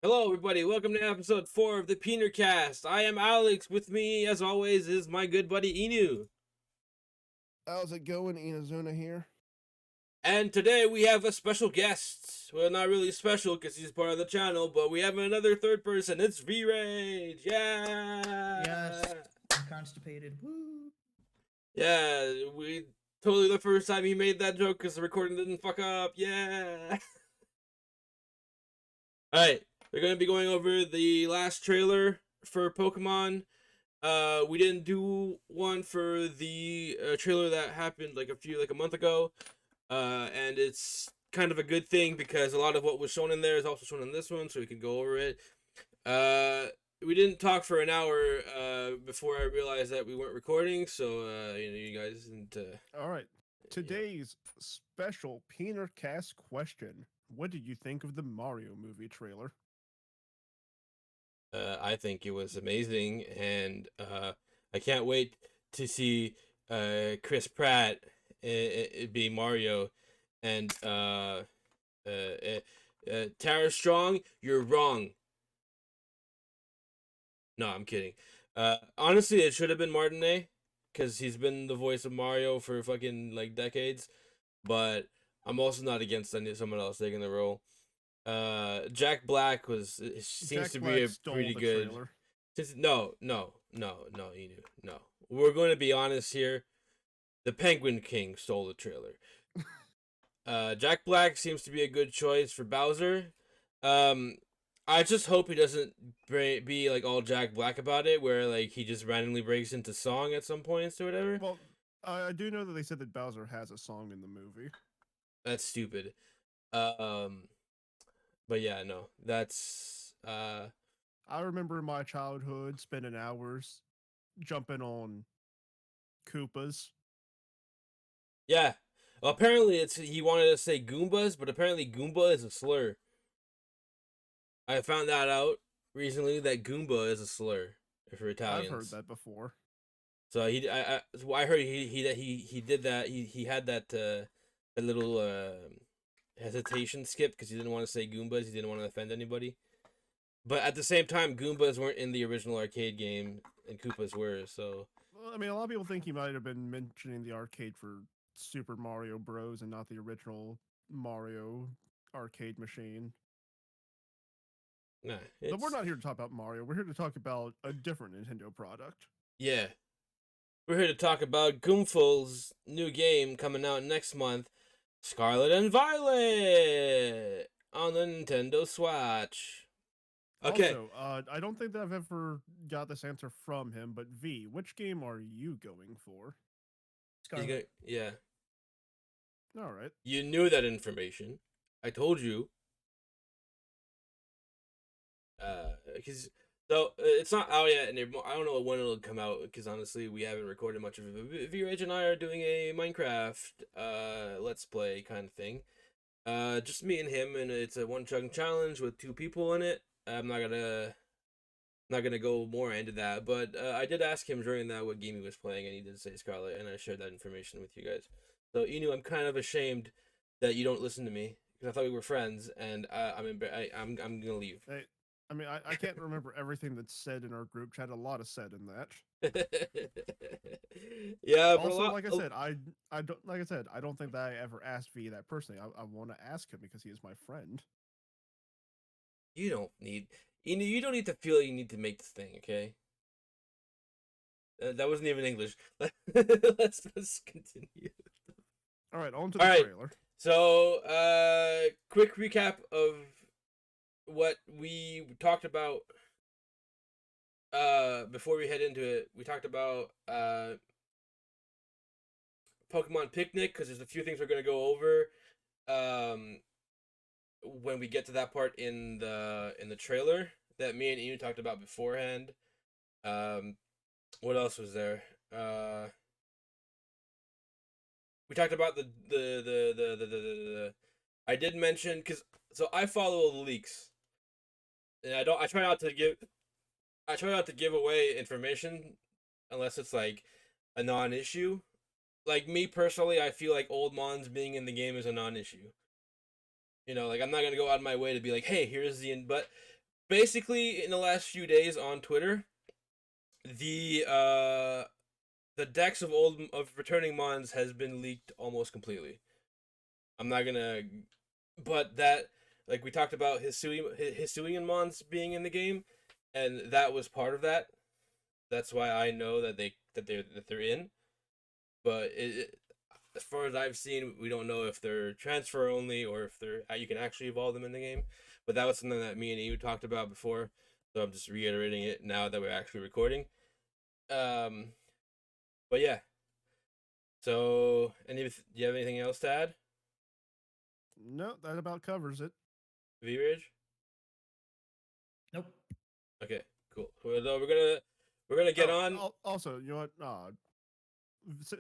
Hello, everybody. Welcome to episode 4 of the Peenercast. I am Alex. With me, as always, is my good buddy Inu. How's it going, Inazuna here? And today we have a special guest. Well, not really special because he's part of the channel, but we have another third person. It's V-Rage. Yeah. Yes, I'm constipated. Woo! Yeah, we totally the first time he made that joke because the recording didn't fuck up. Yeah. Alright, we're going to be going over the last trailer for Pokemon. We didn't do one for the trailer that happened like a month ago. And it's kind of a good thing because a lot of what was shown in there is also shown in this one, so we can go over it. We didn't talk for an hour before I realized that we weren't recording, so you guys didn't. All right. Today's special Peenercast question. What did you think of the Mario movie trailer? I think it was amazing, and I can't wait to see Chris Pratt be Mario, and Tara Strong. You're wrong. No, I'm kidding. Honestly, it should have been Martinet, because he's been the voice of Mario for fucking like decades. But I'm also not against someone else taking the role. Jack Black seems to be a pretty good. No, Inu, no. We're going to be honest here. The Penguin King stole the trailer. Jack Black seems to be a good choice for Bowser. I just hope he doesn't be like all Jack Black about it, where like he just randomly breaks into song at some points or whatever. Well, I do know that they said that Bowser has a song in the movie. That's stupid. But yeah, no, that's I remember in my childhood spending hours jumping on Koopas. Yeah. Well, apparently he wanted to say Goombas, but apparently Goomba is a slur. I found that out recently that Goomba is a slur for Italians. I've heard that before. So I heard he did that. He had that little hesitation skip because he didn't want to say Goombas. He didn't want to offend anybody. But at the same time, Goombas weren't in the original arcade game, and Koopas were. So Well, I mean, a lot of people think he might have been mentioning the arcade for Super Mario Bros. And not the original Mario arcade machine. nah, But we're not here to talk about Mario. We're here to talk about a different Nintendo product. Yeah, we're here to talk about Goomful's new game coming out next month, Scarlet and Violet, on the Nintendo Switch. Okay. Also, I don't think that I've ever got this answer from him, but V, which game are you going for? Scarlet. Yeah. All right. You knew that information. I told you. Because it's not out yet, and I don't know when it'll come out. Because honestly, we haven't recorded much of it. V-Rage and I are doing a Minecraft Let's Play kind of thing. Just me and him, and it's a one chunk challenge with 2 people in it. I'm not gonna go more into that, but I did ask him during that what game he was playing, and he did say Scarlet, and I shared that information with you guys. So Inu, I'm kind of ashamed that you don't listen to me because I thought we were friends, and I'm gonna leave. Hey, I mean, I can't remember everything that's said in our group chat. A lot is said in that. Yeah. Also, like I said, I don't think that I ever asked V that personally. I want to ask him because he is my friend. You don't need to feel you need to make this thing, okay? That wasn't even English. Let's continue. All right, on to the trailer. So, quick recap of what we talked about before we head into it. We talked about Pokemon Picnic because there's a few things we're gonna go over when we get to that part in the trailer that me and Inu talked about beforehand. What else was there? We talked about the I did mention because I follow the leaks, and I try not to give away information unless it's like a non-issue. Like me personally, I feel like Old Mons being in the game is a non-issue. You know, like I'm not gonna go out of my way to be like, hey, here's but basically in the last few days on Twitter, the decks of returning mons has been leaked almost completely. I'm not gonna, but that, like we talked about Hisuian mons being in the game, and that was part of that. That's why I know that they're in. But as far as I've seen, we don't know if they're transfer only or if you can actually evolve them in the game. But that was something that me and you talked about before, so I'm just reiterating it now that we're actually recording. But yeah. So, do you have anything else to add, No, that about covers it. V-Ridge? Nope. Okay, cool. Well, we're gonna get on. Also, you know what?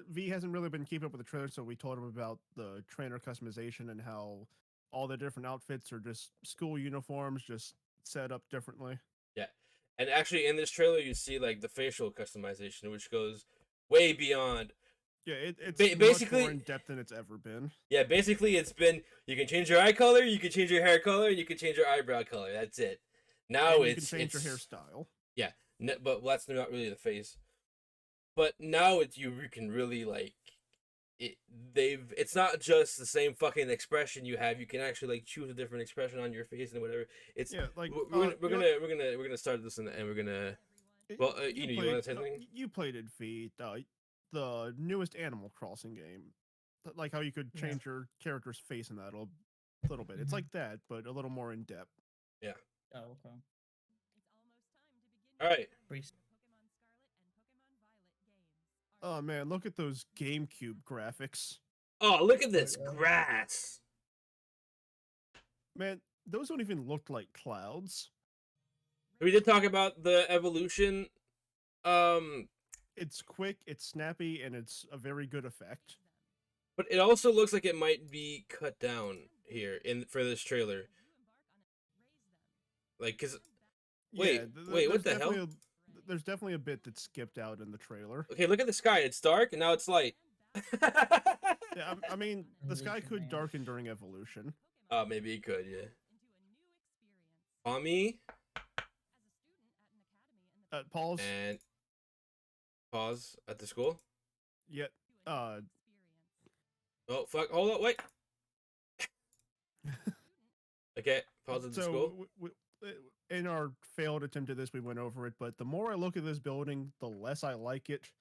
V hasn't really been keeping up with the trailer, so we told him about the trainer customization and how all the different outfits are just school uniforms, just set up differently. Yeah, and actually in this trailer you see like the facial customization, which goes way beyond. Yeah, it's basically much more in depth than it's ever been. Yeah, basically it's been you can change your eye color, you can change your hair color, and you can change your eyebrow color. That's it. Now and you can change your hairstyle. Yeah, but that's not really the face. But now you can really like it. It's not just the same fucking expression you have. You can actually like choose a different expression on your face and whatever. It's yeah, like we're gonna start this and we're gonna. Well, you want to say something? You played it, V, the newest Animal Crossing game, like how you could change your character's face in that a little bit. It's like that, but a little more in depth. Yeah. Oh, okay. All right. Oh man, look at those GameCube graphics. Oh, look at this grass. Man, those don't even look like clouds. We did talk about the evolution. It's quick, it's snappy, and it's a very good effect. But it also looks like it might be cut down here for this trailer. Like, cause wait, what the hell? There's definitely a bit that's skipped out in the trailer. Okay, look at the sky. It's dark and now it's light. Yeah, I mean, the sky could darken during evolution. Oh, maybe it could, yeah. Tommy. Pause. And pause at the school. Yeah. Oh fuck! Hold up, wait. Okay, pause at the school. In our failed attempt at this, we went over it, but the more I look at this building, the less I like it.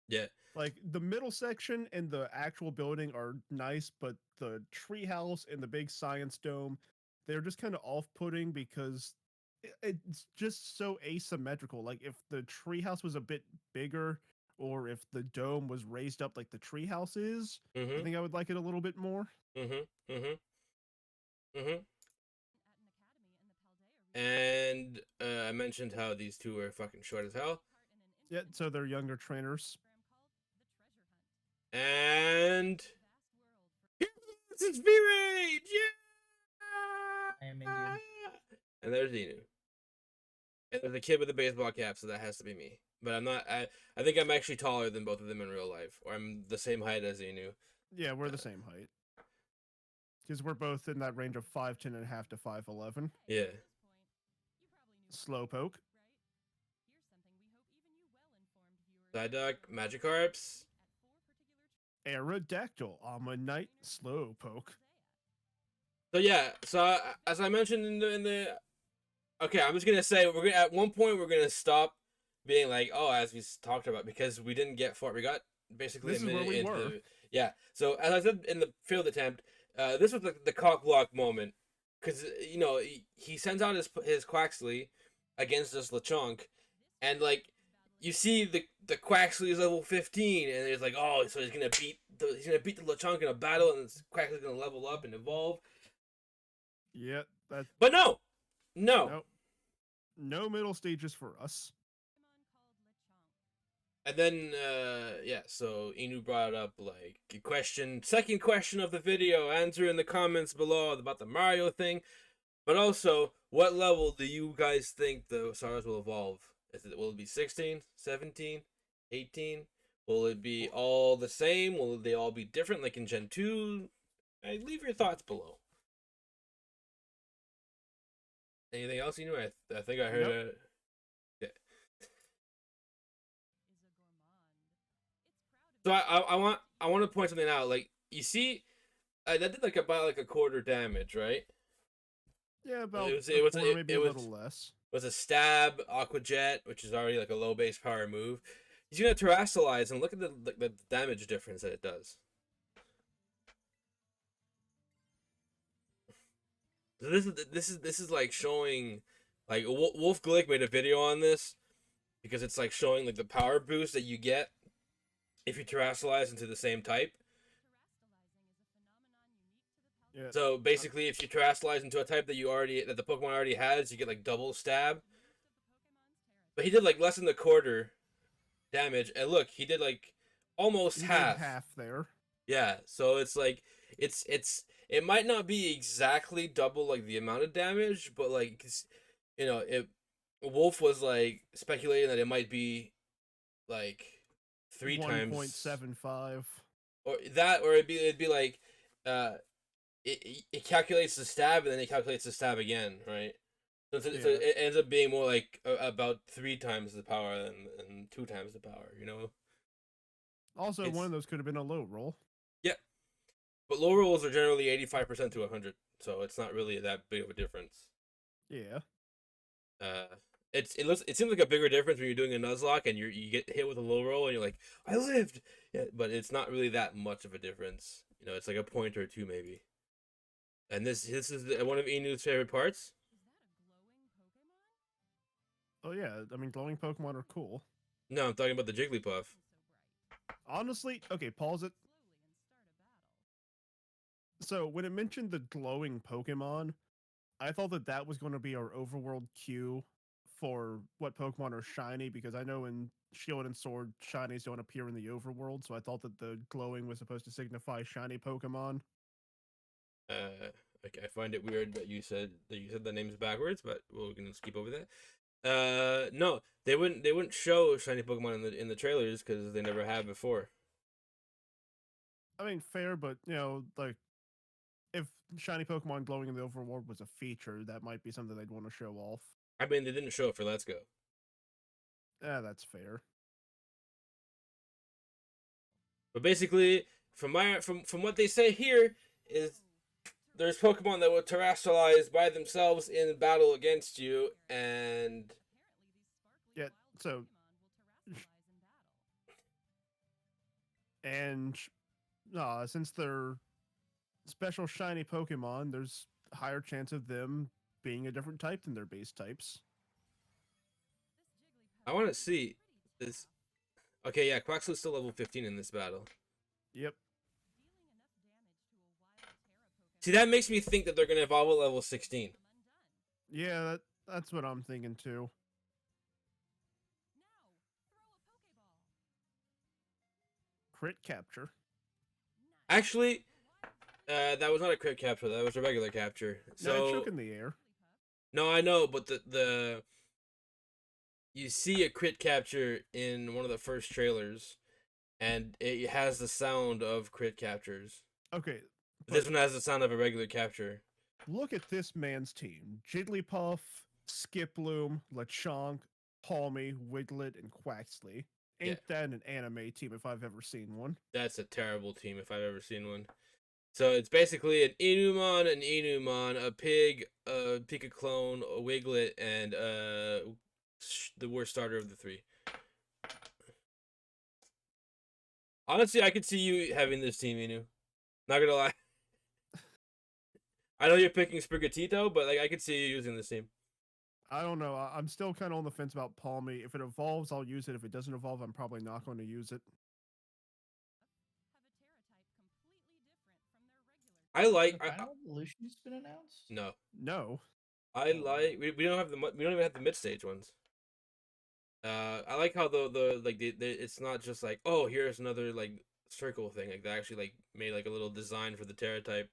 Yeah. Like the middle section and the actual building are nice, but the treehouse and the big science dome, they're just kind of off-putting because it's just so asymmetrical. Like if the treehouse was a bit bigger, or if the dome was raised up like the treehouse is, I think I would like it a little bit more. And I mentioned how these two are fucking short as hell. Yeah, so they're younger trainers. And this is V-Rage! Yeah! I am Indian. And there's Inu. And there's a kid with a baseball cap, so that has to be me. But I'm not. I think I'm actually taller than both of them in real life, or I'm the same height as Inu. Yeah, we're the same height. Because we're both in that range of 5'10.5" to 5'11". Yeah. Slowpoke. Psyduck, Magikarps. Aerodactyl, Ammonite, Slowpoke. So yeah, so as I mentioned in the okay, I'm just gonna say at one point we're gonna stop being like, oh, as we talked about, because we didn't get far. We got basically this a minute is where we were. Yeah. So as I said in the failed attempt, this was the cock block moment, because you know he sends out his Quaxley against this Lechonk, and like you see the Quaxley is level 15, and it's like, oh, so he's gonna beat the Lechonk in a battle, and Quaxley's gonna level up and evolve. Yeah, that. But no middle stages for us. And then yeah, so Inu brought up like second question of the video, answer in the comments below about the Mario thing. But also, what level do you guys think the Saurus will evolve? Will it be 16, 17, 18? Will it be all the same? Will they all be different like in Gen 2? Leave your thoughts below. Anything else you knew? I think I heard. Yeah. So I want to point something out. Like you see, that did like about like a quarter damage, right? Yeah, about It was a it was quarter, maybe it a was little less. was a stab Aqua Jet, which is already like a low base power move. He's gonna terrestrialize and look at the damage difference that it does. So this is like showing, like Wolf Glick made a video on this because it's like showing like the power boost that you get if you terrestrialize into the same type. Yeah, So basically, if you terrestrialize into a type that the Pokemon already has, you get like double stab. But he did like less than a quarter damage, and look, he did like almost he did half. half there. Yeah, so it's like it might not be exactly double like the amount of damage, but like it Wolf was like speculating that it might be like three times 1.75. or that, or it'd be like uh it calculates the stab and then it calculates the stab again, right? So Yeah. it ends up being more like about 3 times the power than 2 times the power, you know? Also, It's, one of those could have been a low roll. yeah, but low rolls are generally 85% to 100, so it's not really that big of a difference. Yeah. Uh, it seems like a bigger difference when you're doing a Nuzlocke and you get hit with a low roll and you're like, I lived. Yeah, but it's not really that much of a difference. You know, it's like a point or two maybe. And this is one of Inu's favorite parts. Oh yeah, I mean glowing Pokemon are cool. No, I'm talking about the Jigglypuff. Honestly, okay, pause it. So when it mentioned the glowing Pokemon, I thought that that was going to be our overworld cue for what Pokemon are shiny, because I know in Shield and Sword, shinies don't appear in the overworld, so I thought that the glowing was supposed to signify shiny Pokemon. Okay, I find it weird that you said the names backwards, but we're gonna skip over that. No, they wouldn't show shiny Pokemon in the trailers because they never have before. I mean, fair, but like if shiny Pokemon glowing in the overworld was a feature, that might be something they'd want to show off. I mean, they didn't show it for Let's Go. That's fair. But basically, from what they say here is there's Pokemon that will terrestrialize by themselves in battle against you, and Yeah, so and since they're special shiny Pokemon, there's a higher chance of them being a different type than their base types. I want to see this. Okay, yeah, Quaxly's still level 15 in this battle. Yep. See, that makes me think that they're gonna evolve at level 16. Yeah, that's what I'm thinking too. Crit capture. Actually, that was not a crit capture. That was a regular capture. No, it So shook in the air. no, I know, but the you see a crit capture in one of the first trailers, and it has the sound of crit captures. Okay, This one has the sound of a regular capture. look at this man's team: Jigglypuff, Skiploom, Lechonk, Palmy, Wiglet, and Quaxley. Ain't that an anime team if I've ever seen one? That's a terrible team if I've ever seen one. So it's basically an Inumon, a pig, a Pika clone, a Wiglet, and the worst starter of the three. Honestly, I could see you having this team, Inu. Not gonna lie. I know you're picking Sprigatito, but like I could see you using this team. I don't know. I'm still kind of on the fence about Palmy. If it evolves, I'll use it. If it doesn't evolve, I'm probably not going to use it. I like. The final evolution's been announced? No. No. I like. We don't have we don't even have the mid stage ones. I like how the like it's not just like, oh, here's another like circle thing. Like they actually like made like a little design for the Terra type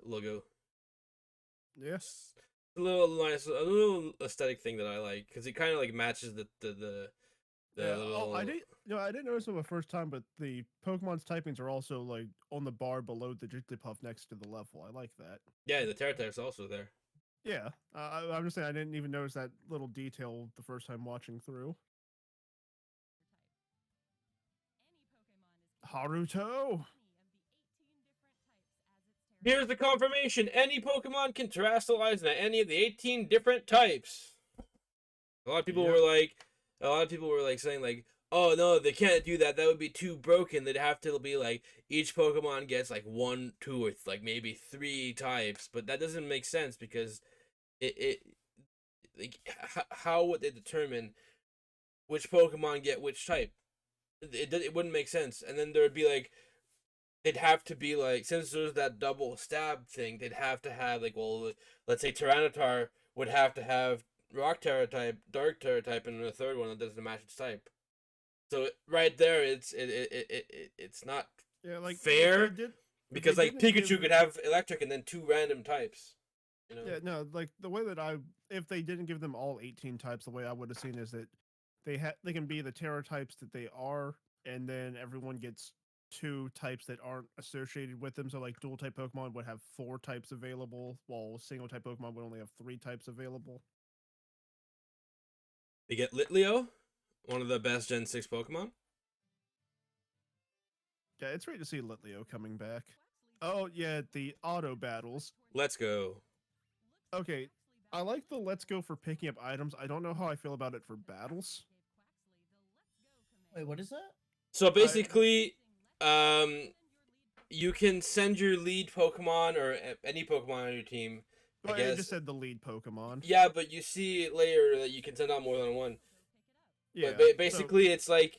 logo. Yes. A little aesthetic thing that I like because it kind of like matches the Yeah, little. I didn't notice it the first time, but the Pokemon's typings are also like on the bar below the Jigglypuff next to the level. I like that. Yeah, the Terra type's also there. Yeah, I'm just saying I didn't even notice that little detail the first time watching through. Haruto. Here's the confirmation: any Pokemon can terrestrialize into any of the 18 different types. A lot of people Yep. were like, saying like, oh no, they can't do that. That would be too broken. They'd have to be like each Pokemon gets like 1, 2, or like maybe 3 types, but that doesn't make sense because it like how would they determine which Pokemon get which type? It wouldn't make sense. And then there would be like they'd have to be like, since there's that double stab thing, they'd have to have like, well, let's say Tyranitar would have to have Rock Terra type, Dark Terra type, and a third one that doesn't match its type. So right there, it's not Yeah, like fair if because they like didn't Pikachu give- could have Electric and then 2 random types. You know? Yeah, no, like the way that if they didn't give them all 18 types, the way I would have seen is that they can be the Terra types that they are, and then everyone gets 2 types that aren't associated with them. So like dual type Pokemon would have 4 types available, while single type Pokemon would only have 3 types available. We get Litleo, one of the best Gen 6 Pokemon. Yeah, it's great to see Litleo coming back. Oh yeah, the auto battles. Let's go. Okay, I like the let's go for picking up items. I don't know how I feel about it for battles. Wait, what is that? So basically, you can send your lead Pokemon or any Pokemon on your team. Well, I I guess. just said the lead Pokemon. Yeah, but you see later that you can send out more than one. Yeah. But basically, it's like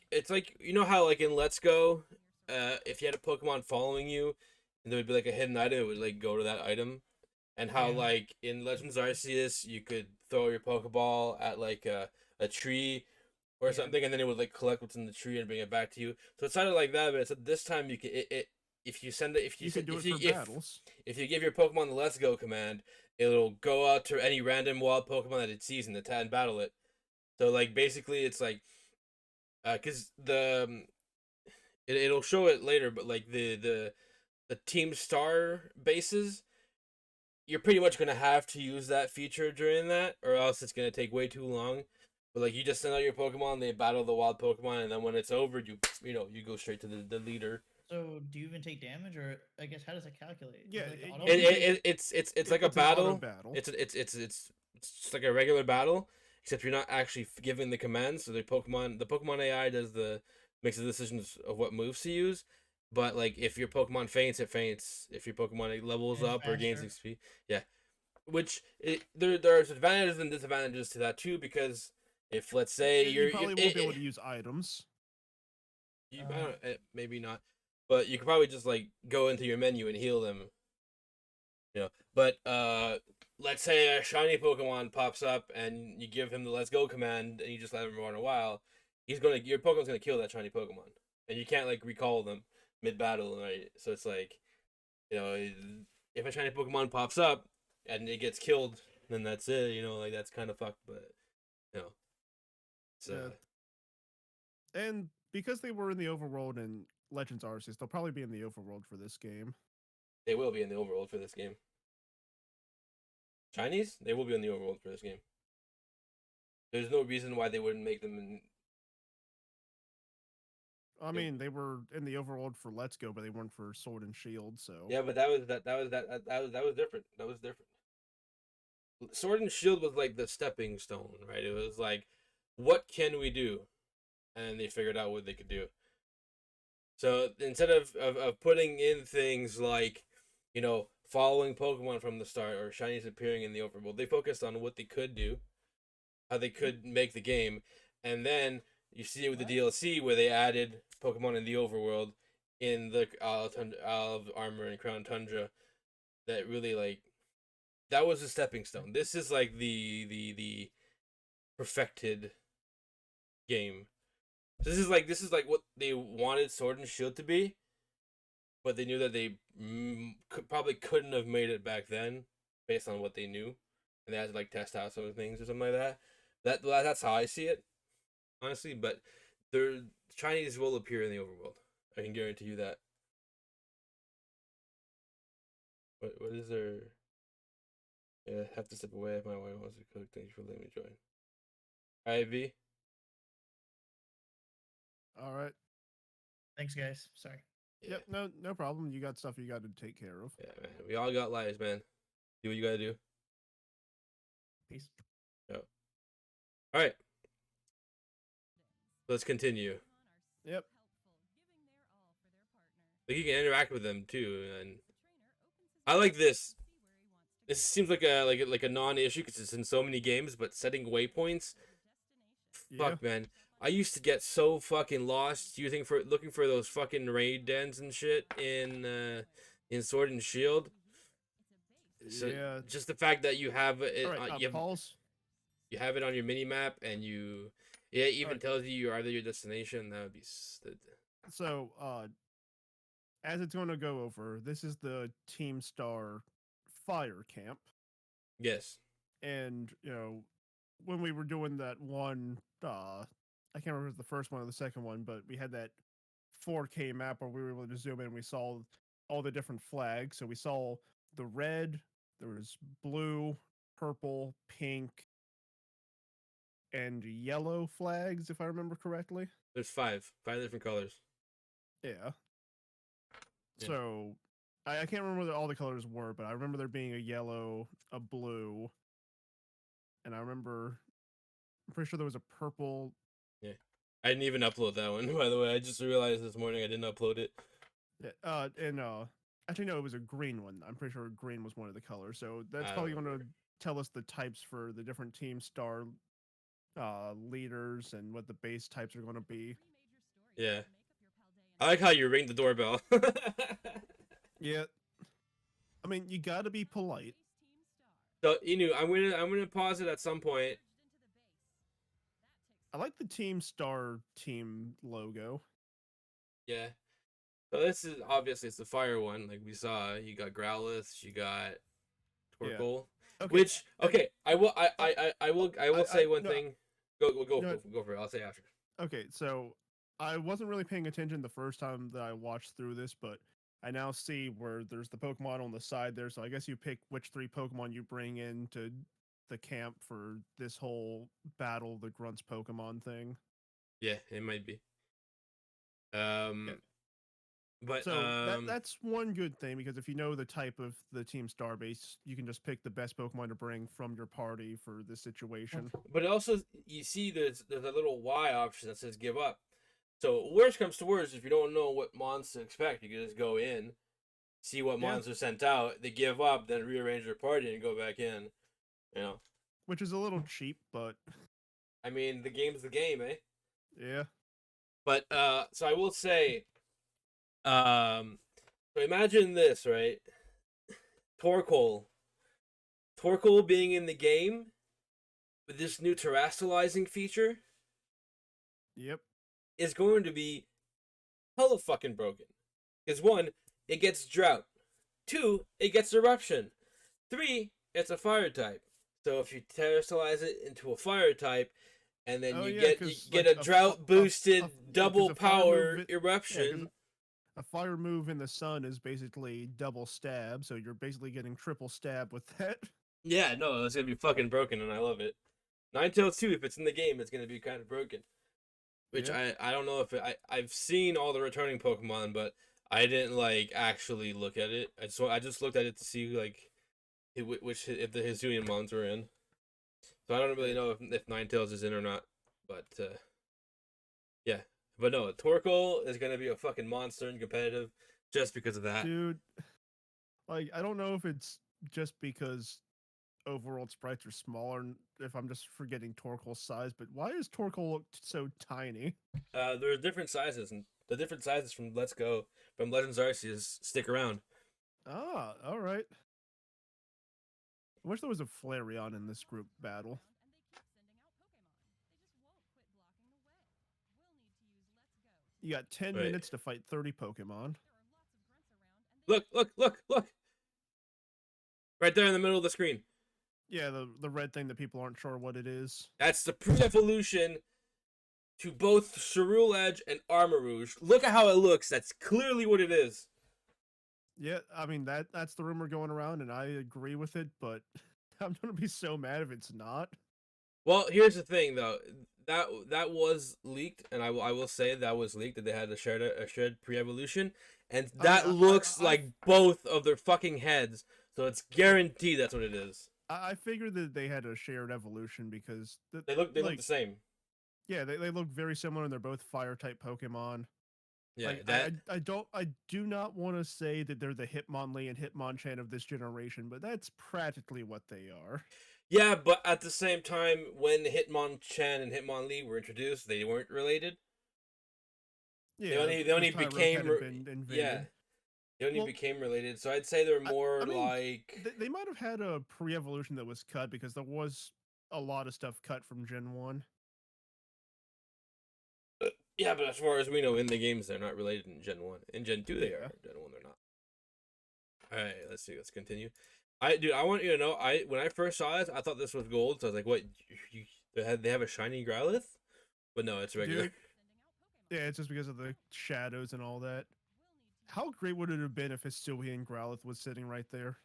you know how like in Let's Go, if you had a Pokemon following you, and there would be like a hidden item, it would like go to that item, and how Yeah. like in Legends Arceus, you could throw your Pokeball at like a tree or Yeah. something, and then it would like collect what's in the tree and bring it back to you. So it's sounded like that, but it's this time you can it if you send it if you you can do if it you for battles. if you give your Pokemon the Let's Go command, it'll go out to any random wild Pokemon that it sees and battle it. So like basically, it's like, cause it'll show it later, but like the Team Star bases, you're pretty much gonna have to use that feature during that, or else it's gonna take way too long. But like you just send out your Pokemon, they battle the wild Pokemon, and then when it's over, you go straight to the leader. So do you even take damage, or I guess how does it calculate? Is Yeah, it like the it- auto it- attack? It's like a It's an auto battle. battle. It's just like a regular battle, except you're not actually giving the commands. So the Pokemon AI makes the decisions of what moves to use. But like if your Pokemon faints, it faints. If your Pokemon levels And it's up or gains faster? XP, yeah. There's advantages and disadvantages to that too, because if let's say you probably won't be able to use items. I don't, maybe not, but you could probably just like go into your menu and heal them. You know, but let's say a shiny Pokemon pops up and you give him the Let's Go command and you just let him run a while, your Pokemon's gonna kill that shiny Pokemon, and you can't like recall them mid battle, right? So it's like, you know, if a shiny Pokemon pops up and it gets killed, then that's it. You know, like that's kind of fucked, but you know, so. Yeah. And because they were in the overworld in Legends Arceus, they'll probably be in the overworld for this game. They will be in the overworld for this game. Chinese, they will be in the overworld for this game. There's no reason why they wouldn't make them in. I mean, they were in the overworld for Let's Go, but they weren't for Sword and Shield. So Yeah, but that was different. That was different. Sword and Shield was like the stepping stone, right? It was like, what can we do? And they figured out what they could do. So instead of putting in things like, you know, following Pokemon from the start or shinies appearing in the overworld, they focused on what they could do, how they could make the game, and then you see it with the DLC where they added Pokemon in the overworld in the Isle of Armor and Crown Tundra. That really like that was a stepping stone. This is like the perfected game. This is like what they wanted Sword and Shield to be, but they knew that they probably couldn't have made it back then based on what they knew, and they had to like test out some of the things or something like that. That's how I see it, honestly. But the Chinese will appear in the overworld. I can guarantee you that. What is there? Yeah, have to step away if my wife wants to cook. Thank you for letting me join. Ivy. All right. Thanks, guys. Sorry. Yeah. Yep. No problem. You got stuff you got to take care of. Yeah, man. We all got lives, man. Do what you gotta do. Peace. Yep. All right. Let's continue. Yep. Like you can interact with them too, and I like this. This seems like a non-issue because it's in so many games, but setting waypoints. Yeah. Fuck, man. I used to get so fucking lost looking for those fucking raid dens and shit in Sword and Shield. So Yeah. just the fact that you have it, All right. Pause. you have it on your mini map, and it even Alright. tells you either your destination. That would be So, as it's going to go over, this is the Team Star fire camp, yes. and when we were doing that one, I can't remember if it was the first one or the second one, but we had that 4K map where we were able to zoom in. And we saw all the different flags. So we saw the red, there was blue, purple, pink, and yellow flags, if I remember correctly. There's five different colors. Yeah. Yeah. So I can't remember what all the colors were, but I remember there being a yellow, a blue, and I'm pretty sure there was a purple. I didn't even upload that one, by the way. I just realized this morning I didn't upload it. Yeah, and actually no, it was a green one. I'm pretty sure green was one of the colors. So that's I probably don't going to remember. tell us the types for the different Team Star leaders and what the base types are going to be. Yeah. I like how you ring the doorbell. Yeah. I mean, you got to be polite. So, Inu, I'm gonna pause it at some point. I like the Team Star team logo. Yeah. So this is obviously it's the fire one, like we saw. You got Growlithe, you got Yeah. Torkoal. Okay. Which okay, I will say one no, thing. no, Go for it. I'll say after. Okay, so I wasn't really paying attention the first time that I watched through this, but I now see where there's the Pokemon on the side there. So I guess you pick which 3 Pokemon you bring into the camp for this whole battle, the Grunts Pokemon thing. Yeah, it might be. Yeah. But So that's one good thing because if you know the type of the Team Starbase, you can just pick the best Pokemon to bring from your party for this situation. But also, you see, there's a little Y option that says give up. So worst comes to worst, if you don't know what mons to expect, you can just go in, see what Yeah. mons are sent out, they give up, then rearrange their party and go back in. You know, Which is a little cheap, but I mean, the game's the game, eh? yeah. But so I will say, so imagine this, right? Torkoal being in the game with this new terrestrializing feature Yep. is going to be hella fucking broken. Because 1, it gets drought. 2, it gets eruption. 3, it's a fire type. So if you terrestrialize it into a fire type, and then you get a drought boosted double power eruption. A fire move in the sun is basically double stab, so you're basically getting triple stab with that. Yeah, no, it's gonna be fucking broken, and I love it. Ninetales 2, if it's in the game, it's gonna be kind of broken. Which I don't know if I've seen all the returning Pokemon, but I didn't like actually look at it. I just looked at it to see like if the Hisuian mons were in. So I don't really know if Ninetales is in or not, but yeah. But no, Torkoal is gonna be a fucking monster and competitive just because of that. Dude, like I don't know if it's just because overworld sprites are smaller, if I'm just forgetting Torkoal's size, but why does Torkoal look so tiny? There's different sizes, and the different sizes from Legends Arceus stick around. Ah, all right. I wish there was a Flareon in this group battle. You got 10 Right. minutes to fight 30 Pokemon. Look! Right there in the middle of the screen. Yeah, the red thing that people aren't sure what it is. That's the pre-evolution to both Ceruledge and Armarouge. Look at how it looks. That's clearly what it is. Yeah, I mean that's the rumor going around, and I agree with it. But I'm gonna be so mad if it's not. Well, here's the thing though. That was leaked, and I will say that was leaked that they had a shared pre-evolution, and I mean, that looks I like both of their fucking heads. So it's guaranteed that's what it is. I figured that they had a shared evolution because They look like the same. yeah, they look very similar and they're both fire type Pokemon. Yeah, Like that I do not want to say that they're the Hitmonlee and Hitmonchan of this generation, but that's practically what they are. yeah, but at the same time, when Hitmonchan and Hitmonlee were introduced, they weren't related. Yeah, They because only Tyrogue became hadn't been yeah, invaded. they only Well, became related. So I'd say they're more I mean, like they might have had a pre-evolution that was cut because there was a lot of stuff cut from Gen 1. yeah, but as far as we know, in the games they're not related in Gen 1. In Gen 2 they Yeah. are. Gen 1 they're not. All right, let's see. Let's continue. I want you to know. When I first saw this, I thought this was gold. So I was like, "What? They have a shiny Growlithe?" But no, it's regular. Dude, yeah, it's just because of the shadows and all that. How great would it have been if Hisuian Growlithe was sitting right there?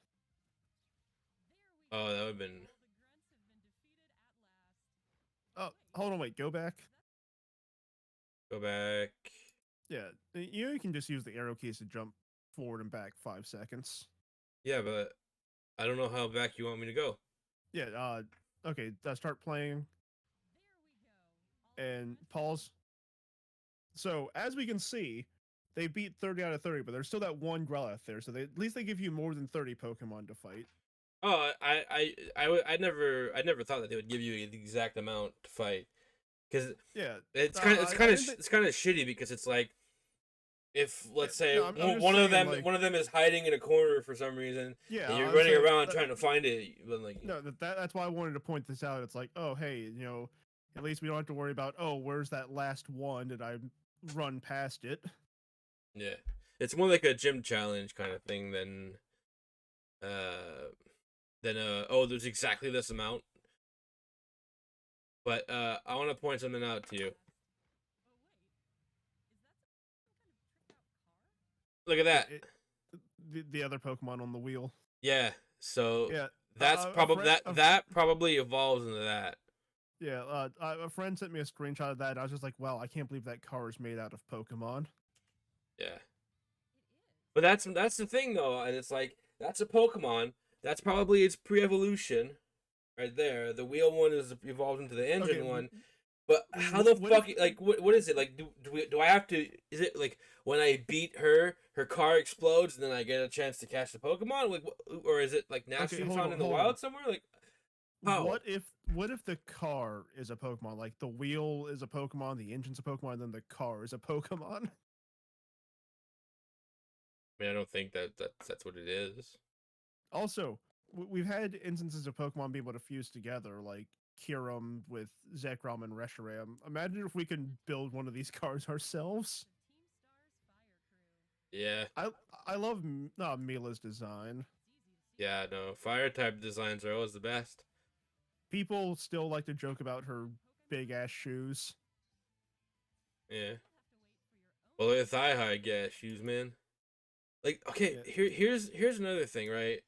Oh, that would have been. Oh, hold on, wait, go back. Go back. Yeah, you can just use the arrow keys to jump forward and back 5 seconds. Yeah, but I don't know how back you want me to go. Yeah, okay, start playing and pause. So, as we can see, they beat 30 out of 30, but there's still that one Growlithe there, so at least they give you more than 30 Pokemon to fight. Oh, I never thought that they would give you the exact amount to fight, because Yeah, it's I- kind I of didn't thi- it's kind of shitty because it's like if let's say no, I'm just one of saying, them like- one of them is hiding in a corner for some reason, yeah, and you're I'm running saying around that- trying to find it, but like No, that's why I wanted to point this out. It's like, oh, hey, at least we don't have to worry about, oh, where's that last one? Did I run past it? yeah, it's more like a gym challenge kind of thing than oh there's exactly this amount. But I want to point something out to you. Look at that. The other Pokemon on the wheel. Yeah. So Yeah, that's a probably friend- that probably evolves into that. yeah. A friend sent me a screenshot of that. And I was just like, wow, I can't believe that car is made out of Pokemon. Yeah. But that's the thing though, and it's like that's a Pokemon. That's probably its pre-evolution, right there. The wheel one is evolved into the engine Okay, one. But how the what fuck if- like what is it like? Do I have to? Is it like when I beat her car explodes and then I get a chance to catch the Pokemon? Like, or is it like naturally hold found on, in the hold wild on. somewhere? Like, how? What if the car is a Pokemon? Like the wheel is a Pokemon, the engine's a Pokemon, and then the car is a Pokemon. I mean, I don't think that's what it is. Also, we've had instances of Pokemon be able to fuse together, like Kyurem with Zekrom and Reshiram. Imagine if we can build one of these cars ourselves. Yeah, I love Mila's design. yeah, no. Fire type designs are always the best. People still like to joke about her big ass shoes. Yeah. Well, with thigh high gas shoes, man. Like, okay, Yeah. here's another thing, right?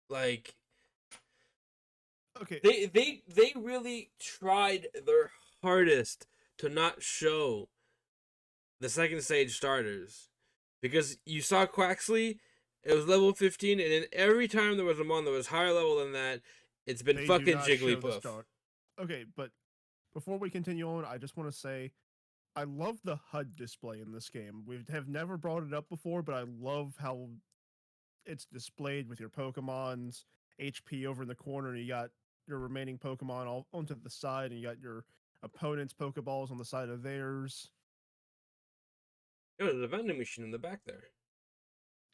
Like, Okay, they really tried their hardest to not show the second stage starters, because you saw Quaxley, it was level 15, and then every time there was a mon that was higher level than that, it's been they do fucking not show the Jigglypuff. start. Okay, but before we continue on, I just want to say I love the HUD display in this game. We have never brought it up before, but I love how it's displayed with your Pokemon's HP over in the corner, and you got your remaining Pokemon all onto the side, and you got your opponent's Pokeballs on the side of theirs. Oh, there's a vending machine in the back there.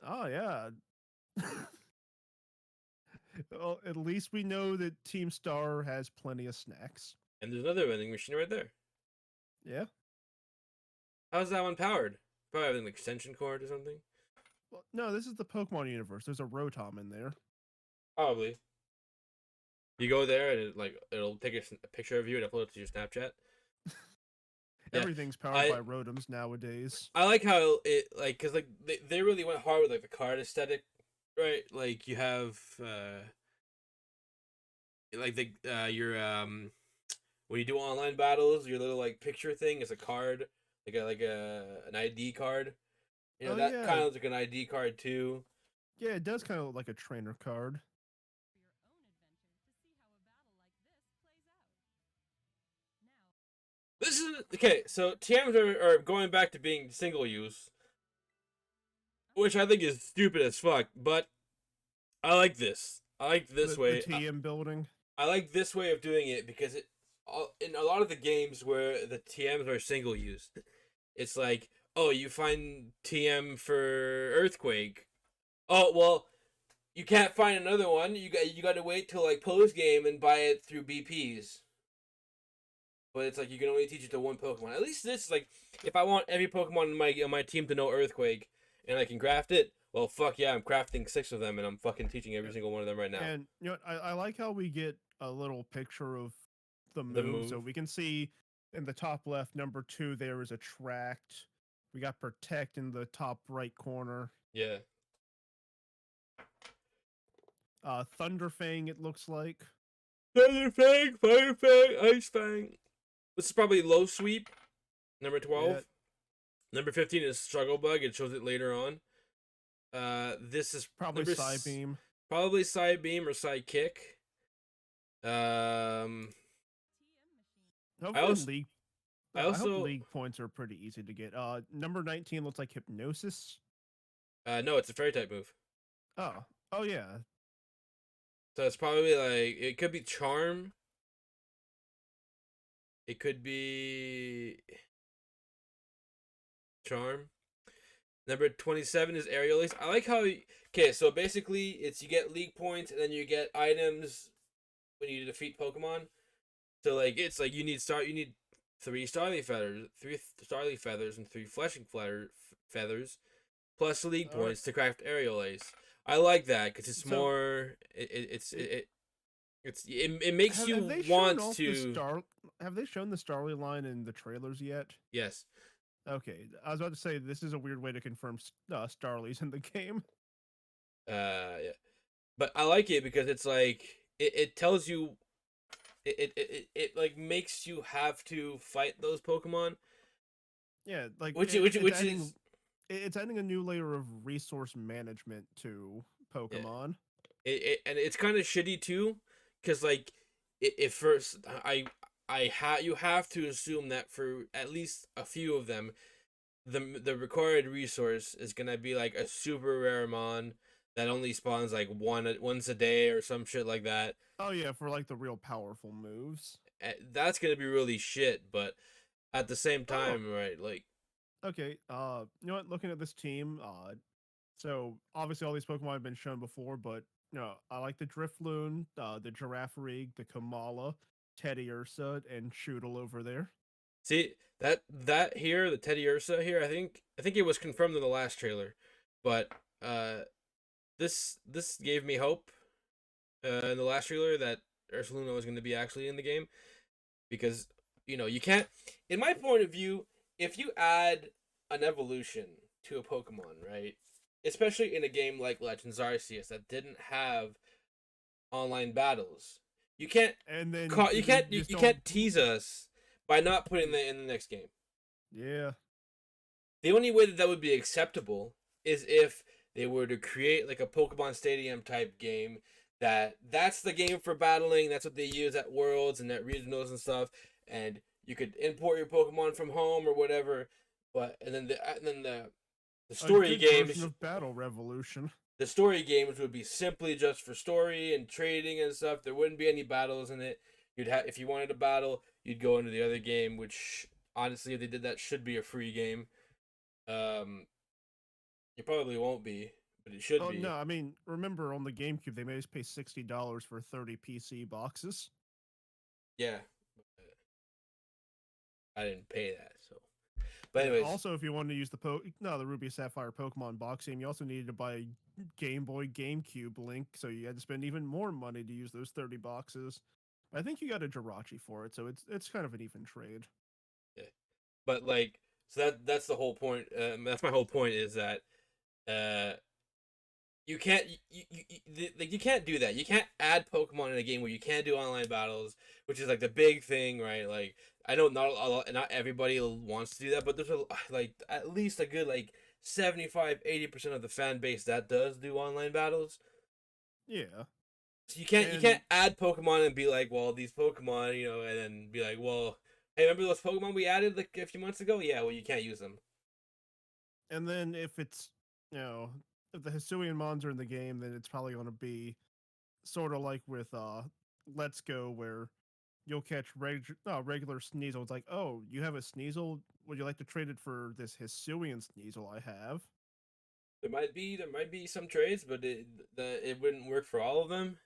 Oh yeah. Well, at least we know that Team Star has plenty of snacks. And there's another vending machine right there. Yeah. How's that one powered? Probably having an extension cord or something. Well, no, this is the Pokemon universe. There's a Rotom in there. Probably. You go there and it'll take a picture of you and upload it to your Snapchat. Yeah, Everything's powered I- by Rotoms nowadays. I like how it cause they really went hard with like the card aesthetic, right? Like you have like the your when you do online battles, your little like picture thing is a card, like a an ID card. You know Oh that yeah, kind of looks like an ID card too. yeah, it does kind of look like a trainer card. This is okay. So TMs are going back to being single use, which I think is stupid as fuck. But I like this. I like this The way. TM building. I like this way of doing it because in a lot of the games where the TMs are single use, it's like, oh, you find TM for Earthquake. Oh well, you can't find another one. You got to wait till like post game and buy it through BPs. But it's like you can only teach it to one Pokemon. At least this, like, if I want every Pokemon in my team to know Earthquake, and I can craft it, well, fuck yeah, I'm crafting 6 of them, and I'm fucking teaching every single one of them right now. And you know, I like how we get a little picture of the The move, so move. we can see in the top left, number 2, there is Attract. We got Protect in the top right corner. Yeah. Thunderfang, it looks like. Thunder Fang, Fire Fang, Ice Fang. This is probably low sweep. Number 12. Yeah. Number 15 is Struggle Bug. It shows it later on. This is Probably number Psybeam. Probably Side Beam or Side Kick. Um, Hopefully also- league. I I hope also league points are pretty easy to get. Number 19 looks like Hypnosis. no, it's a fairy type move. Oh yeah. So it's probably like it could be Charm. It could be Charm. Number 27 is Aerial Ace. I like how okay, so basically it's you get league points and then you get items when you defeat Pokemon. So like it's like you need 3 Starly feathers, 3 Starly feathers and 3 Fleshing feathers plus league All right. points to craft Aerial Ace. I like that cuz it's So- more it makes Have you they shown want off to the Star? Have they shown the Starly line in the trailers yet? yes. Okay, I was about to say this is a weird way to confirm Starly's in the game. Yeah. But I like it because it's like it tells you it like makes you have to fight those Pokemon. Yeah, like Which it's which adding, is it's adding a new layer of resource management to Pokemon. and it's kind of shitty too, because like if first you have to assume that for at least a few of them, the required resource is gonna be like a super rare mon that only spawns like once a day or some shit like that. Oh yeah, for like the real powerful moves. That's gonna be really shit, but at the same time, right? Like, Okay, you know what? Looking at this team, so obviously all these Pokemon have been shown before, but you know, I like the Drifloon, the Girafarig, the Kamala, Teddy Ursa, and Shoodle over there. see that here, the Teddy Ursa here. I think it was confirmed in the last trailer, but this gave me hope in the last trailer that Ursaluna was going to be actually in the game, because you know you can't. In my point of view, if you add an evolution to a Pokemon, right? Especially in a game like Legends Arceus that didn't have online battles, you can't And then you can't just you don't- can't tease us by not putting that in the next game. Yeah, The only way that would be acceptable is if they were to create like a Pokemon Stadium type game that's the game for battling. That's what they use at Worlds and at regionals and stuff. And you could import your Pokemon from home or whatever. But and then the a story good version games of Battle Revolution. the story games would be simply just for story and trading and stuff. There wouldn't be any battles in it. You'd have if you wanted to battle, you'd go into the other game, which honestly, if they did that, should be a free game. It probably won't be, but it should Oh be. no, I mean, remember on the GameCube they made us pay $60 for 30 PC boxes. Yeah, I didn't pay that, so. But Yeah, anyways, also, if you wanted to use the Ruby Sapphire Pokemon box game, you also needed to buy a Game Boy GameCube link, so you had to spend even more money to use those 30 boxes. I think you got a Jirachi for it, so it's kind of an even trade. but like, so that's the whole point. That's my whole point is that, you can't like you can't do that. You can't add Pokemon in a game where you can't do online battles, which is like the big thing, right? Like I know not everybody wants to do that, but there's like at least a good like 75-80% of the fan base that does do online battles. Yeah. So you And can't add Pokemon and be like, well, these Pokemon, and then be like, well, hey, remember those Pokemon we added like a few months ago? Yeah, well, you can't use them. and then if it's you know if the Hisuian Mons are in the game, then it's probably going to be sort of like with Let's Go, where you'll catch regular Sneasel. It's like, oh, you have a Sneasel. Would you like to trade it for this Hisuian Sneasel I have? There might be some trades, but it wouldn't work for all of them.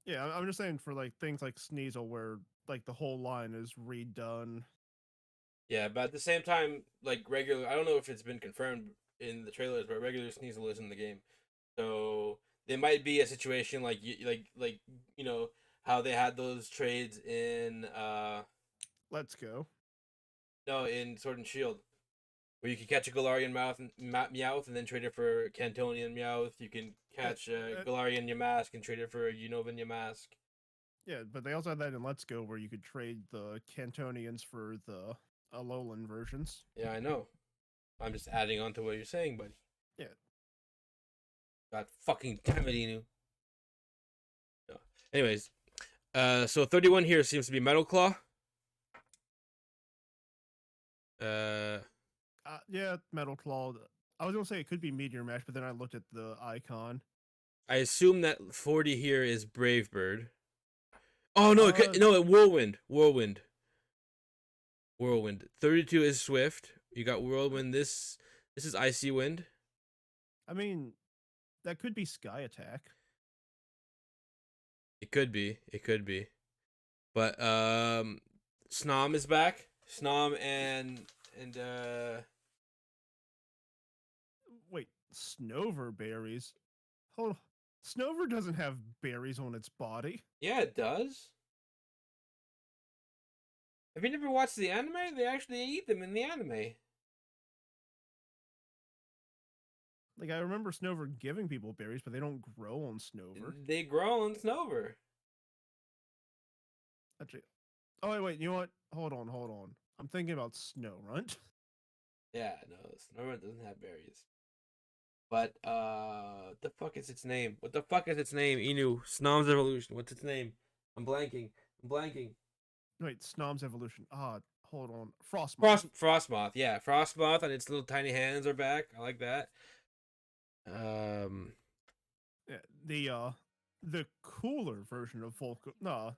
Yeah, I'm just saying for like things like Sneasel, where like the whole line is redone. Yeah, but at the same time, like regular, I don't know if it's been confirmed in the trailers, but regular Sneasel is in the game, so there might be a situation like how they had those trades in Let's Go. no in Sword and Shield, where you can catch a Galarian Meowth and then trade it for Cantonian Meowth. You can catch a Galarian Yamask and trade it for a Unovan Yamask. Yeah, but they also had that in Let's Go, where you could trade the Cantonians for the Alolan versions. Yeah, I know. I'm just adding on to what you're saying, buddy. Yeah. God fucking damn it, Inu. No. Anyways, so 31 here seems to be Metal Claw. Yeah, Metal Claw. I was gonna say it could be Meteor Mash, but then I looked at the icon. I assume that 40 here is Brave Bird. Oh no, Whirlwind. 32 is Swift. You got Whirlwind. This is Icy Wind. I mean, that could be Sky Attack. It could be. But Snom is back. Snom and Wait, Snover berries? Hold on. Snover doesn't have berries on its body. yeah, it does. Have you never watched the anime? They actually eat them in the anime. Like, I remember Snover giving people berries, but they don't grow on Snover. They grow on Snover. Actually, oh, wait, you know what? Hold on. I'm thinking about Snorunt. Yeah, no, Snorunt doesn't have berries. But what the fuck is its name? What the fuck is its name? Inu. Snom's evolution. What's its name? I'm blanking. Wait, Snom's evolution. Hold on. Frostmoth. Frostmoth. Yeah, Frostmoth and its little tiny hands are back. I like that. Yeah, the cooler version of Volcarona.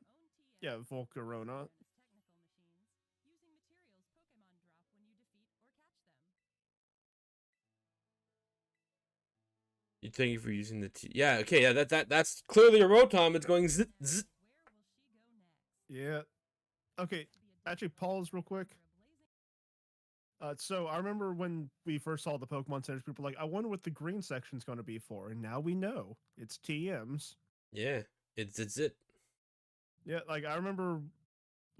You thank you for using the yeah, okay, yeah, that's clearly a Rotom. It's going zzz, zzz. Yeah. Okay, actually, pause real quick. So I remember when we first saw the Pokemon Centers, people were like, I wonder what the green section's going to be for, and now we know it's TMs. Yeah, it's it. Yeah, like I remember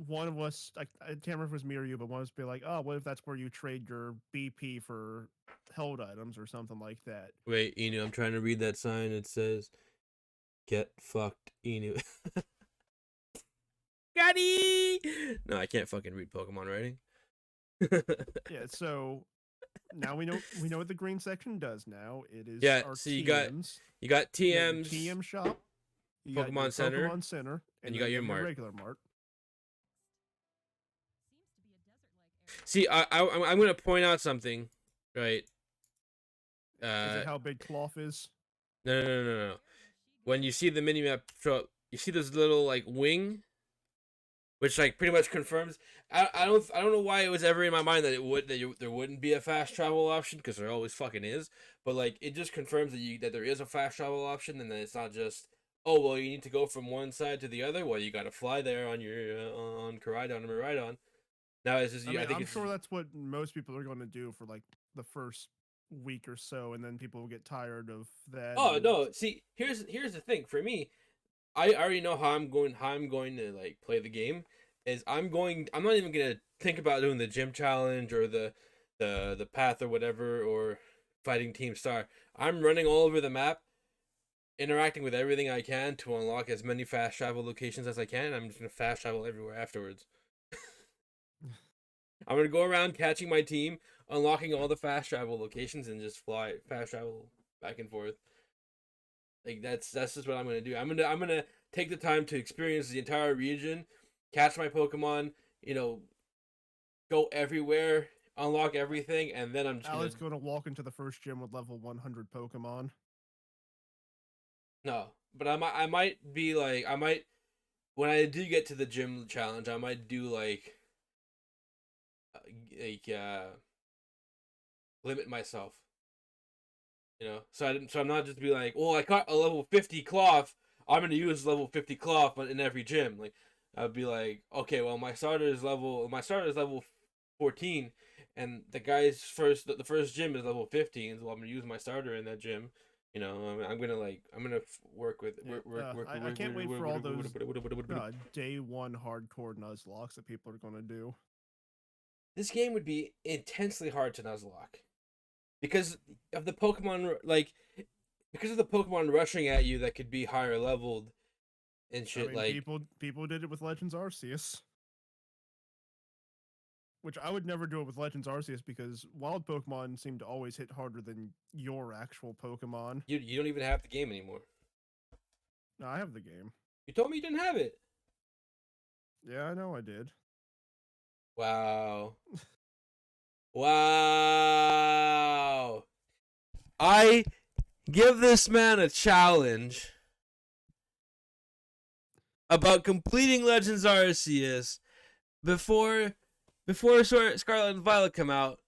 one of us, I can't remember if it was me or you, but one of us be like, oh, what if that's where you trade your BP for held items or something like that? Wait, Inu, I'm trying to read that sign. It says, "Get fucked, Inu." Gotti! No, I can't fucking read Pokemon writing. Yeah, so now we know what the green section does now. It is Yeah, our so TMs. you got You got your TMs, TM shop, you got your Pokemon Center, Pokemon Center, and you got then your mart. regular mart. See, I'm gonna point out something, right? Is it how big Cloth is? No. When you see the mini map show up, you see this little like wing, which like pretty much confirms. I don't know why it was ever in my mind that there wouldn't be a fast travel option, because there always fucking is. But like it just confirms that there is a fast travel option, and that it's not just, oh well, you need to go from one side to the other. Well, you got to fly there on your on Koraidon or Miraidon. Now it's just I mean, I think I'm it's sure that's what most people are going to do for like the first week or so, and then people will get tired of that. Oh and- no! See, here's the thing. For me, I already know how I'm going to like play the game. I'm not even gonna think about doing the gym challenge or the path or whatever, or fighting Team Star. I'm running all over the map, interacting with everything I can to unlock as many fast travel locations as I can. I'm just gonna fast travel everywhere afterwards. I'm gonna go around catching my team, unlocking all the fast travel locations, and just fast travel back and forth. Like that's just what I'm gonna do. I'm gonna take the time to experience the entire region, catch my Pokemon, go everywhere, unlock everything, and then I'm just Alex going to walk into the first gym with level 100 Pokemon. no. But I might be like when I do get to the gym challenge, I might do like limit myself. So I'm not just be like, well, I caught a level 50 cloth. I'm gonna use level 50 cloth in every gym. Like, I'd be like, okay, well, my starter is level 14, and the first gym is level 15. So I'm gonna use my starter in that gym. I'm gonna work with I can't wait for all those day one hardcore Nuzlocke that people are going to do. This game would be intensely hard to Nuzlocke because of the Pokemon rushing at you that could be higher leveled and shit. People did it with Legends Arceus, which I would never do it with Legends Arceus because wild Pokemon seem to always hit harder than your actual Pokemon. You don't even have the game anymore. No, I have the game. You told me you didn't have it. Yeah, I know I did. Wow. Wow. I give this man a challenge about completing Legends Arceus before Scarlet and Violet come out.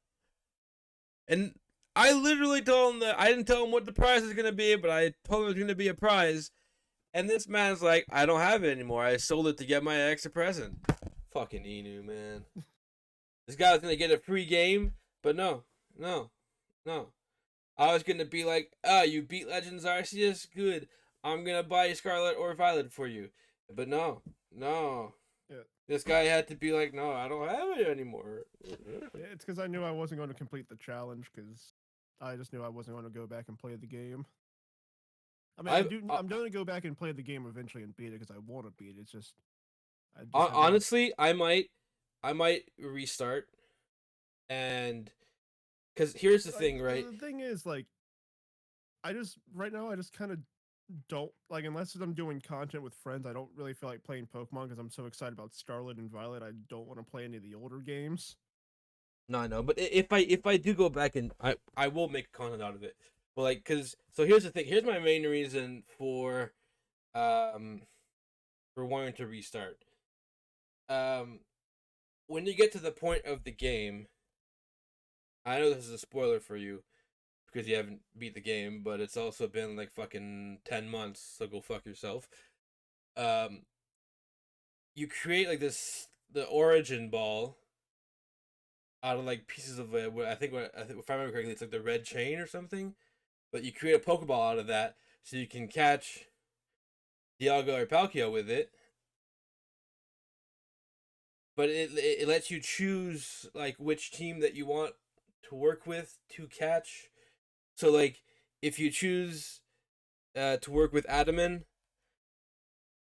And I literally told him that I didn't tell him what the prize is going to be, but I told him it was going to be a prize. And this man's like, I don't have it anymore. I sold it to get my extra present. Fucking Inu, man. This guy was going to get a free game, but no. I was going to be like, you beat Legends Arceus? Good. I'm going to buy Scarlet or Violet for you. But no. Yeah. This guy had to be like, no, I don't have it anymore. It's because I knew I wasn't going to complete the challenge because I just knew I wasn't going to go back and play the game. I mean, I'm going to go back and play the game eventually and beat it because I want to beat it. It's just, honestly, I might restart, and because here's the thing, right? The thing is, right now I just kind of don't unless I'm doing content with friends. I don't really feel like playing Pokemon because I'm so excited about Scarlet and Violet. I don't want to play any of the older games. No, I know, but if I do go back and I will make content out of it. But so here's the thing. Here's my main reason for wanting to restart. When you get to the point of the game, I know this is a spoiler for you because you haven't beat the game, but it's also been like fucking 10 months, so go fuck yourself. You create the origin ball out of pieces of I think if I remember correctly, it's like the red chain or something. But you create a Pokeball out of that so you can catch Dialga or Palkia with it. But it lets you choose which team that you want to work with to catch. So if you choose to work with Adaman,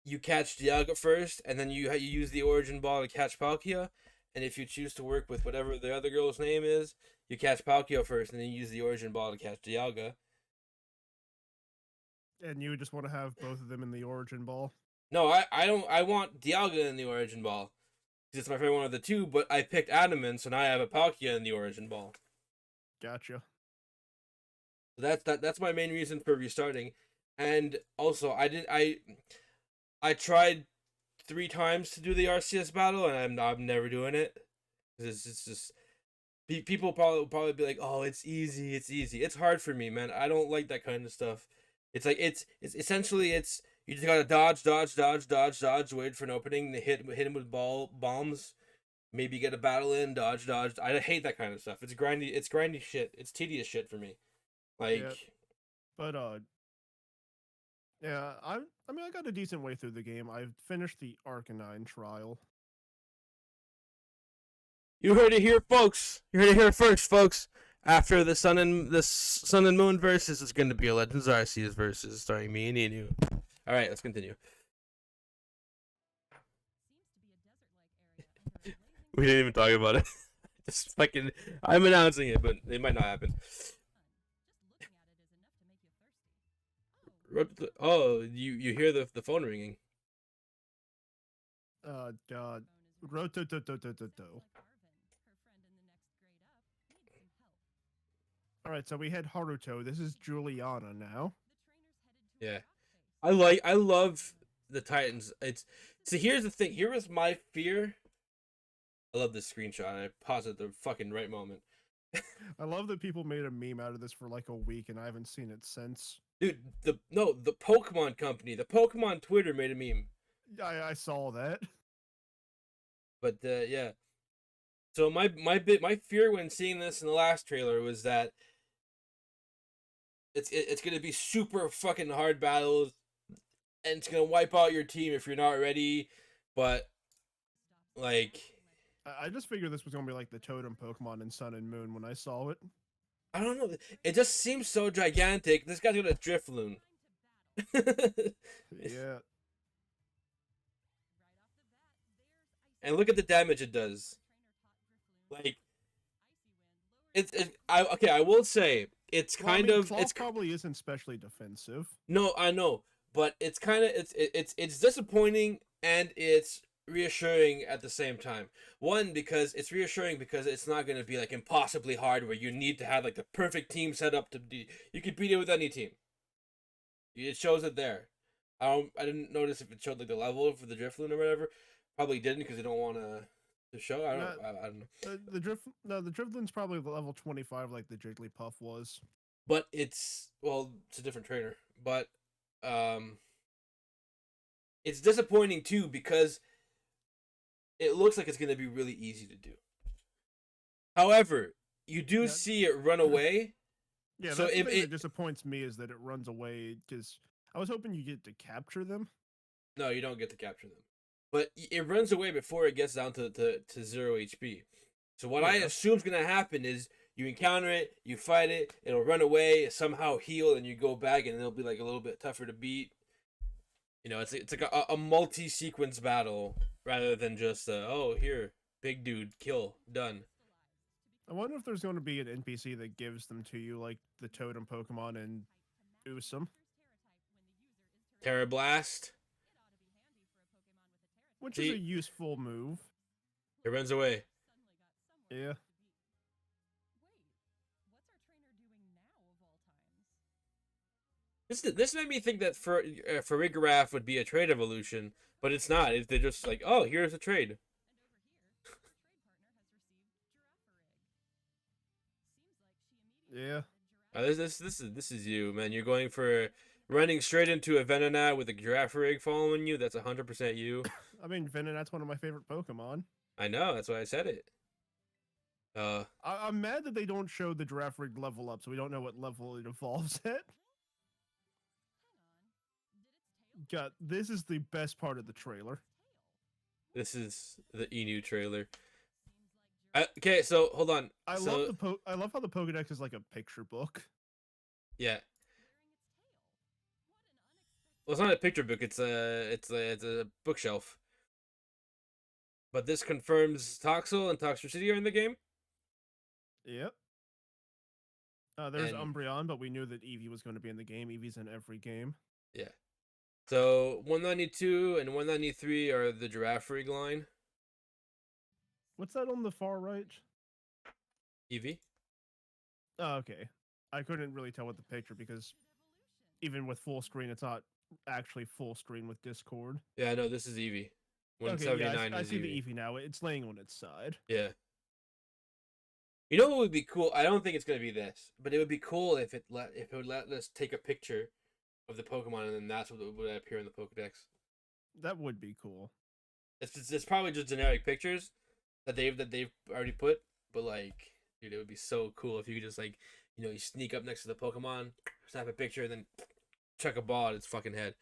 you catch Dialga first, and then you use the Origin Ball to catch Palkia. And if you choose to work with whatever the other girl's name is, you catch Palkia first, and then you use the Origin Ball to catch Dialga. And you just want to have both of them in the Origin Ball? No, I don't. I want Dialga in the Origin Ball. It's my favorite one of the two, but I picked Adaman, so now I have a Palkia in the Origin Ball. Gotcha. So that's my main reason for restarting. And also, I tried 3 times to do the Arceus battle, and I'm never doing it. It's just people probably be like, oh, it's easy. It's hard for me, man. I don't like that kind of stuff. It's it's essentially you just gotta dodge, wait for an opening, hit him with bombs, maybe get a battle in, dodge. I hate that kind of stuff. It's grindy shit. It's tedious shit for me. Yeah. But yeah, I got a decent way through the game. I've finished the Arcanine trial. You heard it here, folks. You heard it here first, folks. After the Sun and Moon versus, it's going to be a Legends Arceus versus starring me and you. All right, let's continue. We didn't even talk about it. Just fucking, I'm announcing it, but it might not happen. Oh, you hear the phone ringing. God. Rototototototo. All right, so we had Haruto. This is Juliana now. Yeah, I love the Titans. So here's the thing. Here was my fear. I love this screenshot. I paused at the fucking right moment. I love that people made a meme out of this for like a week, and I haven't seen it since. Dude, the Pokemon company, the Pokemon Twitter made a meme. I saw that. But yeah. So my fear when seeing this in the last trailer was that it's gonna be super fucking hard battles, and it's gonna wipe out your team if you're not ready. But like, I just figured this was gonna be like the totem Pokemon in Sun and Moon when I saw it. I don't know. It just seems so gigantic. This guy's got a Drifloon. Yeah. And look at the damage it does. Like, I will say it's Well, I kind mean, of Claw it's probably isn't specially defensive. no, I know, but it's kind of it's disappointing and it's reassuring at the same time. One, because it's reassuring because it's not going to be like impossibly hard where you need to have like the perfect team set up you could beat it with any team. It shows it there. I didn't notice if it showed like the level for the Drifloon or whatever. Probably didn't because they don't want to show. I don't know. The Drifloon's probably level 25 like the Jigglypuff was. But it's a different trainer. But it's disappointing too because it looks like it's going to be really easy to do. However, you do see it run away. Yeah, so that's the if thing it that disappoints me is that it runs away because I was hoping you get to capture them. no, you don't get to capture them. But it runs away before it gets down to 0 HP. So what I Yeah. assume is going to happen is you encounter it, you fight it, it'll run away, somehow heal, and you go back, and it'll be like a little bit tougher to beat. You know, it's like a multi-sequence battle rather than just oh here, big dude, kill, done. I wonder if there's going to be an NPC that gives them to you like the totem Pokemon and Usum, Terra Blast. which See? is a useful move. It runs away. Yeah. This made me think that for Farigiraf would be a trade evolution, but it's not. They're just like, oh, here's a trade. Yeah. This is you, man. You're going for running straight into a Venonat with a Girafarig following you. That's 100% you. I mean, Venonat's one of my favorite Pokemon. I know. That's why I said it. I'm mad that they don't show the Girafarig level up, so we don't know what level it evolves at. God, this is the best part of the trailer. This is the Enu trailer. Okay, so hold on. I love how the Pokédex is like a picture book. Yeah. Well, it's not a picture book. It's a bookshelf. But this confirms Toxel and Toxtricity are in the game. Yep. There's And- Umbreon, but we knew that Eevee was going to be in the game. Eevee's in every game. Yeah. So 192 and 193 are the Girafarig line. What's that on the far right? Eevee. Oh, okay. I couldn't really tell with the picture because even with full screen, it's not actually full screen with Discord. Yeah, no, this is Eevee. Okay, 179 yeah, I is see Eevee. the Eevee now. It's laying on its side. Yeah. You know what would be cool? I don't think it's gonna be this, but it would be cool if it would let us take a picture of the Pokemon and then that's what would appear in the Pokedex. That would be cool. It's probably just generic pictures that they've already put, but like, dude, it would be so cool if you could just like, you sneak up next to the Pokemon, snap a picture, and then chuck a ball at its fucking head.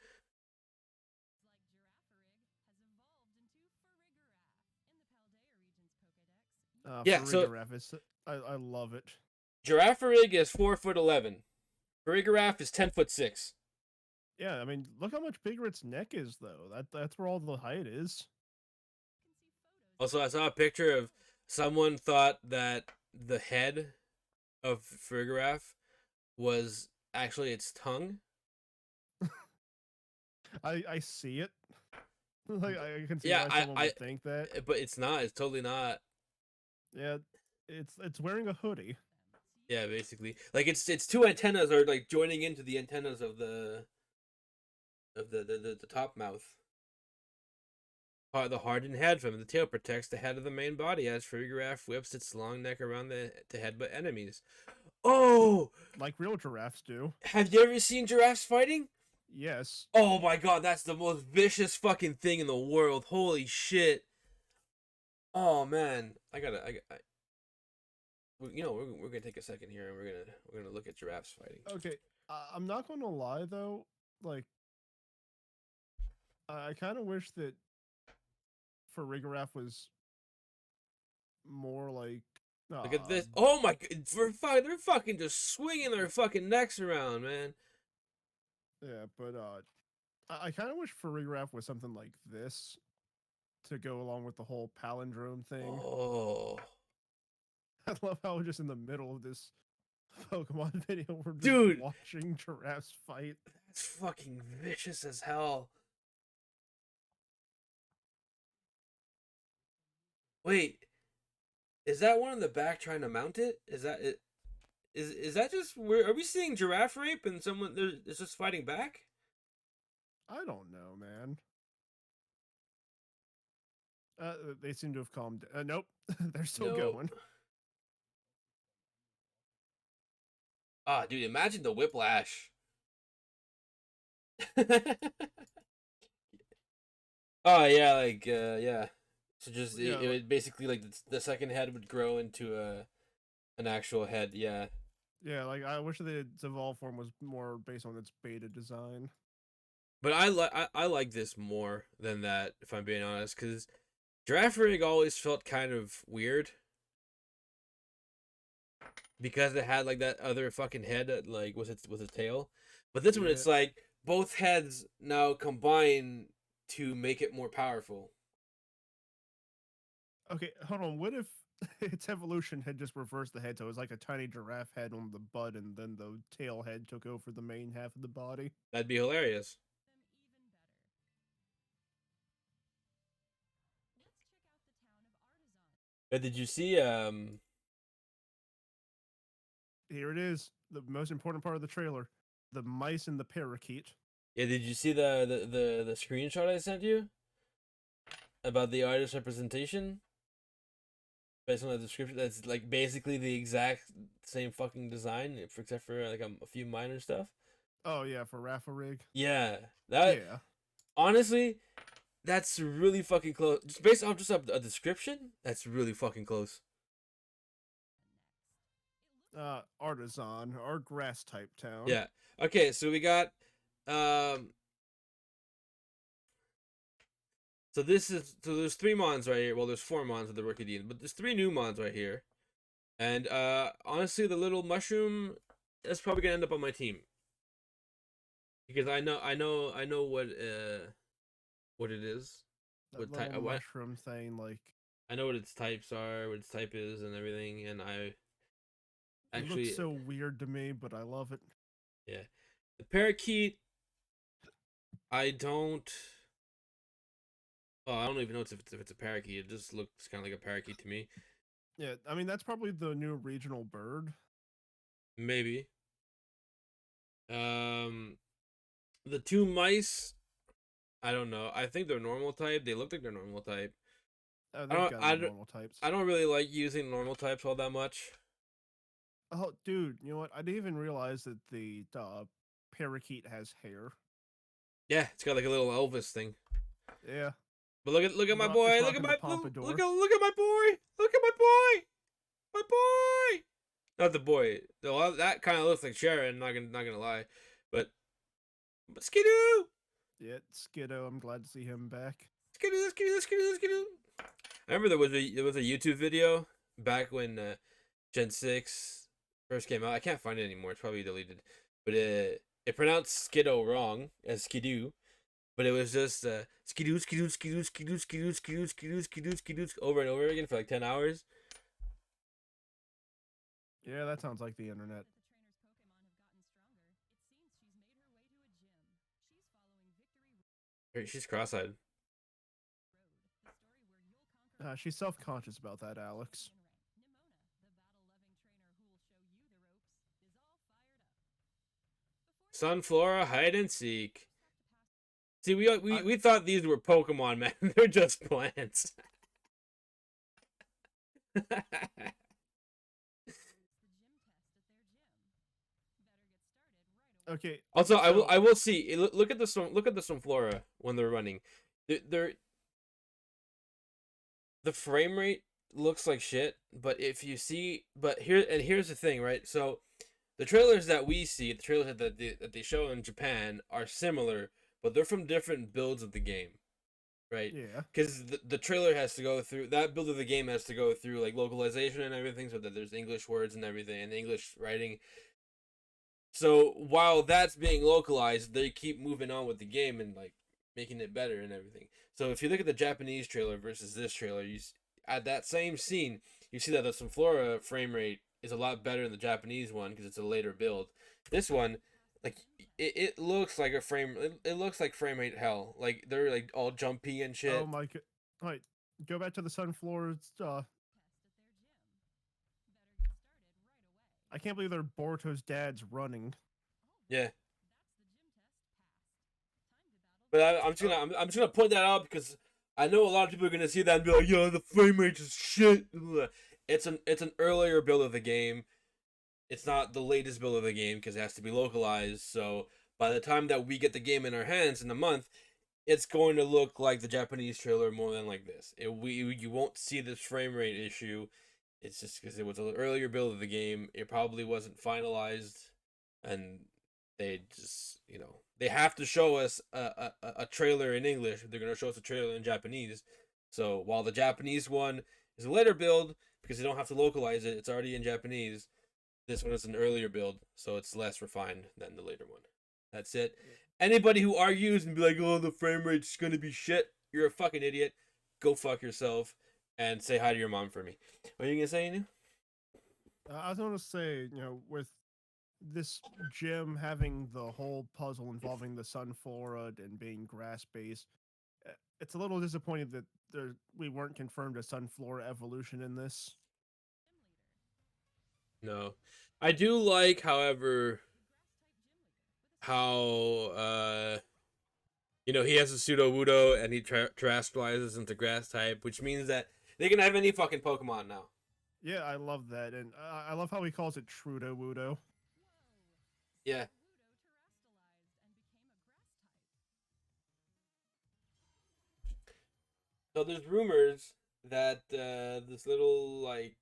Yeah, so- Farigiraf is, I love it. Girafarig is 4'11". Farigiraf is 10'6". Yeah, I mean, look how much bigger its neck is, though. That's where all the height is. Also, I saw a picture of someone thought that the head of Farigiraf was actually its tongue. I see it. Like I can see Yeah, why someone would think that. but it's not. It's totally not. Yeah, it's wearing a hoodie. Yeah, basically, like its two antennas are like joining into the antennas of the top mouth. The hardened head from the tail protects the head of the main body as Farigiraf whips its long neck around to headbutt enemies. Oh, Like real giraffes do. have you ever seen giraffes fighting? Yes. Oh my god, that's the most vicious fucking thing in the world. Holy shit. Oh man, we're gonna take a second here and we're gonna look at giraffes fighting. Okay, I'm not gonna lie though. Like, I kind of wish that Farigiraf was more like. Look at this. Oh my god, they're fucking just swinging their fucking necks around, man. Yeah, but I kind of wish Farigiraf was something like this to go along with the whole palindrome thing. Oh, I love how we're just in the middle of this Pokemon video, we're just dude, watching giraffes fight. that's fucking vicious as hell. Wait, is that one in the back trying to mount it? Is that it? Is that just are we seeing giraffe rape and someone is just fighting back? I don't know, man. They seem to have calmed. Nope, they're still No. going. Ah, dude, imagine the whiplash. Oh yeah, like yeah. So just Yeah, it would basically like the second head would grow into an actual head. Yeah, Yeah, like I wish the its evolved form was more based on its beta design. but I like this more than that if I'm being honest, because Girafarig always felt kind of weird because it had like that other fucking head that like was a tail, but this one Yeah. it's like both heads now combine to make it more powerful. Okay, hold on. What if its evolution had just reversed the head, so it was like a tiny giraffe head on the butt, and then the tail head took over the main half of the body? That'd be hilarious. But did you see Here it is, the most important part of the trailer: the mice and the parakeet. yeah, did you see the screenshot I sent you about the artist representation? Based on the description, that's like basically the exact same fucking design, except for like a few minor stuff. Oh yeah, for Raffarig. Yeah, that Yeah. honestly, that's really fucking close. Just based off just a description, that's really fucking close. Artisan, our grass type town. Yeah. Okay, so we got um. So there's 3 mons right here. Well, there's 4 mons of the Rookie Dean, but there's 3 new mons right here. And honestly, the little mushroom is probably gonna end up on my team because I know what it is. That What little type? mushroom thing, like I know what its types are, what its type is, and everything. And I it actually looks so weird to me, but I love it. yeah, the parakeet. I don't. Oh, I don't even know if it's a parakeet. It just looks kind of like a parakeet to me. Yeah, I mean that's probably the new regional bird. Maybe. The 2 mice. I don't know. I think they're normal type. They look like they're normal type. They've don't- got I the don't- normal types. I don't really like using normal types all that much. Oh, dude, you know what? I didn't even realize that the parakeet has hair. Yeah, it's got like a little Elvis thing. Yeah. But look at my It's boy. Look at rocking the my pompadour. look at my boy. Look at my boy. My boy. Not the boy. Well, that kind of looks like Sharon. Not gonna lie, but Skidoo. Yeah, Skiddo. I'm glad to see him back. Skidoo. Skidoo. Skidoo. Skidoo. I remember there was a YouTube video back when Gen 6 first came out. I can't find it anymore. It's probably deleted. But it pronounced Skiddo wrong as Skidoo. But it was just skidoo, skidoo, skidoo, skidoo, skidoo, skidoo, skidoo, skidoo, skidoo, over and over again for like 10 hours. Yeah, that sounds like the internet. She's cross-eyed. She's self-conscious about that, Alex. Sunflora hide and seek. See, we thought these were Pokemon, man. They're just plants. Okay. Also, so- I will see. Look at the Sunflora when they're running. The frame rate looks like shit, but if you see, here's the thing, right? So the trailers that we see, the trailers that they show in Japan are similar, but they're from different builds of the game, right? Yeah. Because the trailer has to go through, that build of the game has to go through like localization and everything, so that there's English words and everything and English writing. So while that's being localized, they keep moving on with the game and like making it better and everything. So if you look at the Japanese trailer versus this trailer, at that same scene, you see that the Sunflora frame rate is a lot better than the Japanese one because it's a later build. This one, like it looks like it looks like frame rate hell. Like they're like all jumpy and shit. Oh my god. Wait, go back to the Sunflora. I can't believe they're Boruto's dad's running. Yeah. But I'm just gonna point that out because I know a lot of people are gonna see that and be like, "Yo, the frame rate is shit." It's an earlier build of the game. It's not the latest build of the game because it has to be localized. So by the time that we get the game in our hands in a month, it's going to look like the Japanese trailer more than like this. You won't see this frame rate issue. It's just because it was an earlier build of the game. It probably wasn't finalized, and they just, they have to show us a trailer in English. They're gonna show us a trailer in Japanese. So while the Japanese one is a later build because they don't have to localize it, it's already in Japanese. This one is an earlier build, so it's less refined than the later one. That's it. Anybody who argues and be like, "Oh, the frame rate's gonna be shit," you're a fucking idiot. Go fuck yourself and say hi to your mom for me. What are you gonna say, Inu? I was going to say, with this gym having the whole puzzle involving the Sunflora and being grass-based, it's a little disappointing that we weren't confirmed a Sunflora evolution in this. No. I do like, however, how he has a pseudo Wudo and he terrestrializes into grass type, which means that they can have any fucking Pokemon now. Yeah, I love that, and I love how he calls it Trudo Wudo. Yeah. So there's rumors that this little like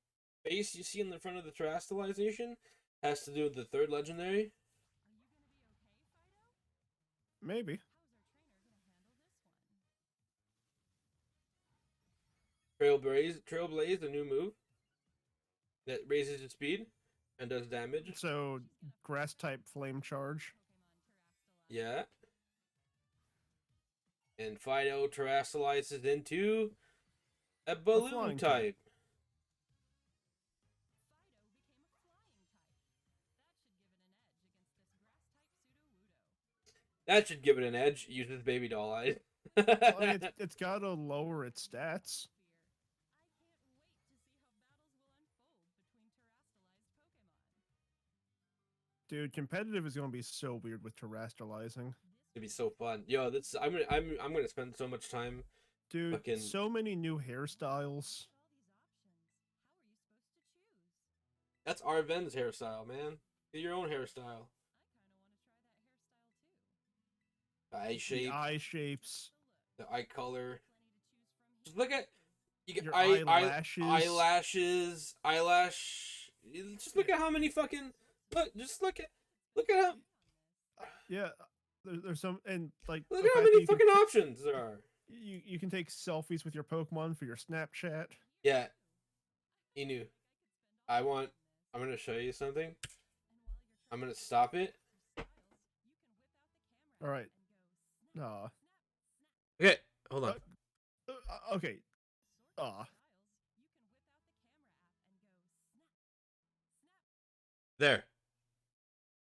face you see in the front of the terrestrialization has to do with the third legendary. Maybe. Trailblaze, a new move that raises its speed and does damage. So, grass type flame charge. Yeah. And Fido terrestrializes into a balloon flying type. type. That should give it an edge. Uses baby doll eyes. It's got to lower its stats. Dude, competitive is going to be so weird with terrestrializing. It'd be so fun. Yo, I'm gonna spend so much time. Dude, Fucking- so many new hairstyles. That's Arven's hairstyle, man. Get your own hairstyle. The eye The shape, eye shapes. the eye color. Just look at you get Your eyelashes. eyelashes. Eyelash. Just look at how many fucking look at how Yeah, there's some, and like look the at how fact that many you can fucking options there are. you can take selfies with your Pokemon for your Snapchat. Yeah. Inu. I want I'm gonna show you something. I'm gonna stop it. All right. Uh, Okay, hold on. okay. Ah. There.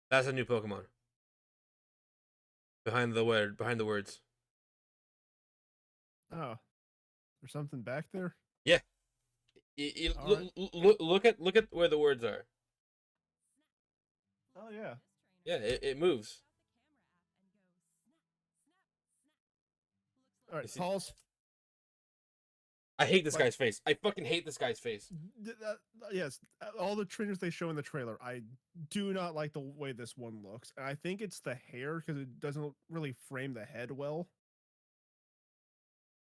That's a new Pokemon. Behind the words. Oh. There's something back there? Yeah. All right. Look at where the words are. Oh yeah. Yeah, it moves. All right. You see- Pause. I hate this Like- guy's face. I fucking hate this guy's face. Yes, all the trainers they show in the trailer, I do not like the way this one looks. And I think it's the hair because it doesn't really frame the head well.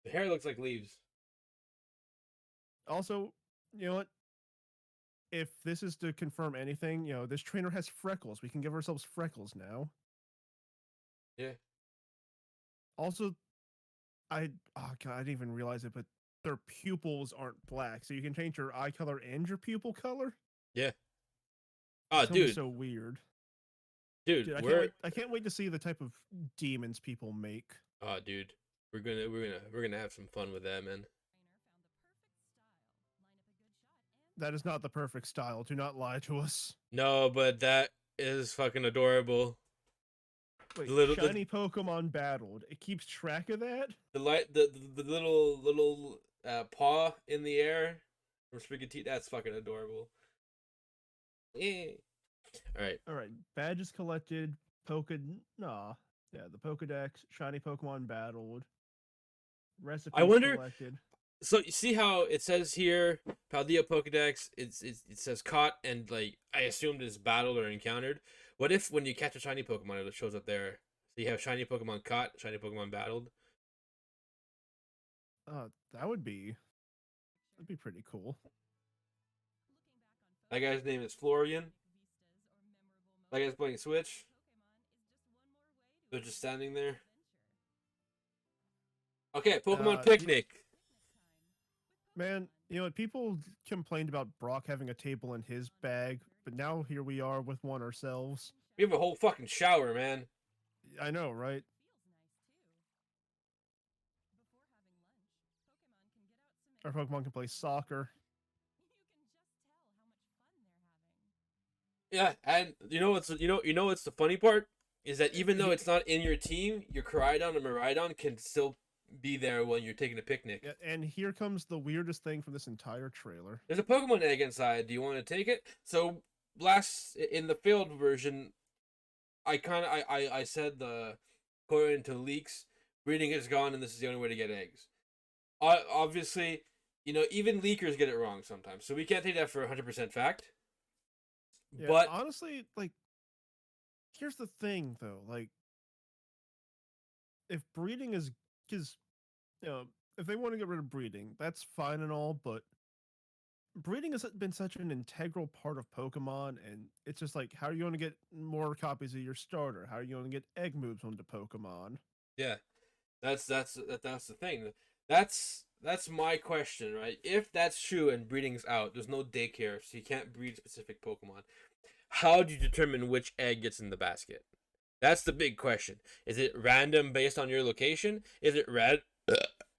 The hair looks like leaves. Also, you know what? If this is to confirm anything, this trainer has freckles. We can give ourselves freckles now. Yeah. Also, oh god, I didn't even realize it, but their pupils aren't black, so you can change your eye color and your pupil color. Yeah. Oh, It's gonna be dude. so weird. Dude, Dude, we're I can't wait to see the type of demons people make. oh, dude. We're gonna have some fun with that, man. That is not the perfect style. Do not lie to us. No, but that is fucking adorable. Wait, Little- shiny Pokemon battled. It keeps track of that? The little paw in the air from Sprigatito. That's fucking adorable. Yeah. All right. All right, badges collected. Nah. Yeah, the Pokedex. Shiny Pokemon battled. Recipes wonder- collected. So you see how it says here, Paldea Pokedex. It says caught and like I assumed is battled or encountered. What if when you catch a shiny Pokemon, it shows up there? So you have shiny Pokemon caught, shiny Pokemon battled. That'd be pretty cool. That guy's name is Florian. That guy's playing Switch. They're just standing there. Okay, Pokemon Uh, Picnic. Man, you know what? People complained about Brock having a table in his bag, but now here we are with one ourselves. We have a whole fucking shower, man. I know, right? Our Pokemon can play soccer. Yeah, and you know what's the funny part is that even though it's not in your team, your Koraidon and Miraidon can still be there when you're taking a picnic. Yeah, and here comes the weirdest thing from this entire trailer. There's a Pokemon egg inside. Do you want to take it? So last in the failed version, I said according to leaks, breeding is gone and this is the only way to get eggs. Obviously, even leakers get it wrong sometimes, so we can't take that for 100% fact. Yeah, But honestly, like, here's the thing, though. Like, if breeding is, because, if they want to get rid of breeding, that's fine and all, but breeding has been such an integral part of Pokemon, and it's just like, how are you going to get more copies of your starter? How are you going to get egg moves onto Pokemon? yeah, that's the thing. That's my question, right? If that's true and breeding's out, there's no daycare, so you can't breed specific Pokemon. How do you determine which egg gets in the basket? That's the big question. Is it random based on your location? Is it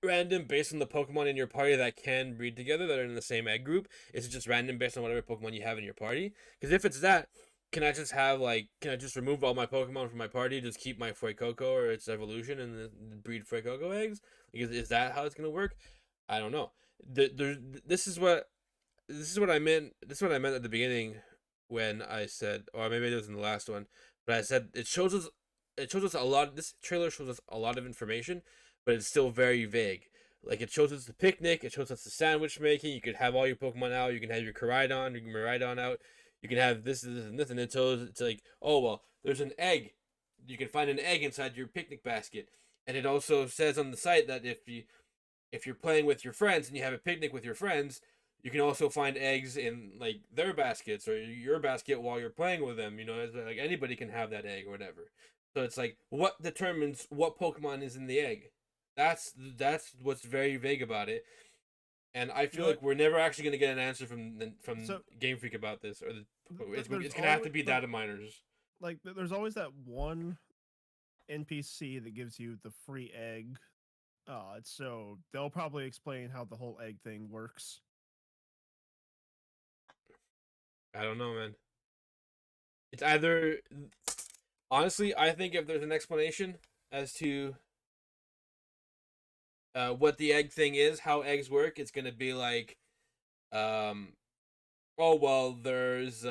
random based on the Pokemon in your party that can breed together that are in the same egg group? Is it just random based on whatever Pokemon you have in your party? Because if it's that, can I just remove all my Pokemon from my party, just keep my Fuecoco or its evolution and then breed Fuecoco eggs? Is that how it's gonna work? I don't know. This is what I meant. This is what I meant at the beginning when I said, or maybe it was in the last one, but I said it shows us a lot. This trailer shows us a lot of information, but it's still very vague. Like it shows us the picnic, it shows us the sandwich making. You could have all your Pokemon out. You can have your Koraidon, your Miraidon out. You can have this and this, and it's like, oh well, there's an egg. You can find an egg inside your picnic basket, and it also says on the site that if you're playing with your friends and you have a picnic with your friends, you can also find eggs in like their baskets or your basket while you're playing with them. It's like anybody can have that egg or whatever. So it's like, what determines what Pokemon is in the egg? That's what's very vague about it. and I feel know like we're never actually gonna get an answer from So- Game Freak about this, or it's there's gonna have to always- be data miners. like there's always that one NPC that gives you the free egg. So they'll probably explain how the whole egg thing works. I don't know, man. It's either honestly, I think if there's an explanation as to what the egg thing is, how eggs work, it's gonna be like, oh well, there's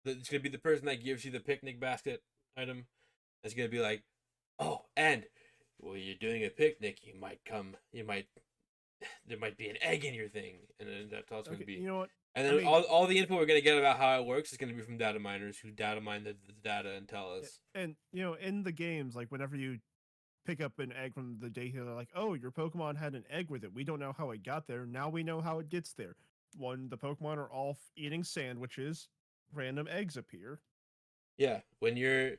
it's gonna be the person that gives you the picnic basket item. It's gonna be like, oh, and well, you're doing a picnic, you might there might be an egg in your thing, and then that's all it's gonna Okay, be. you know what? And I then mean- all the info we're gonna get about how it works is gonna be from data miners who data mine the data and tell us. And in the games, like whenever you pick up an egg from the day here, they're like, "Oh, your Pokemon had an egg with it. We don't know how it got there. Now we know how it gets there." When the Pokemon are all eating sandwiches, random eggs appear. Yeah, when your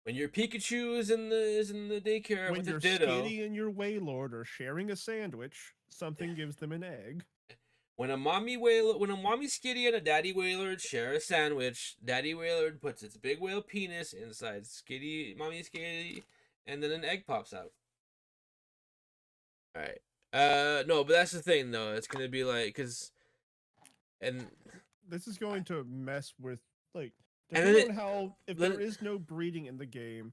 Pikachu is in the daycare When with your a Ditto. Skitty and your Wailord are sharing a sandwich, something gives them an egg. When a mommy Skitty and a daddy Wailord share a sandwich, daddy Wailord puts its big whale penis inside mommy Skitty, and then an egg pops out. All right. No, but that's the thing though. It's gonna be like, and This is going to mess with like And then depending on how if then there is no breeding in the game,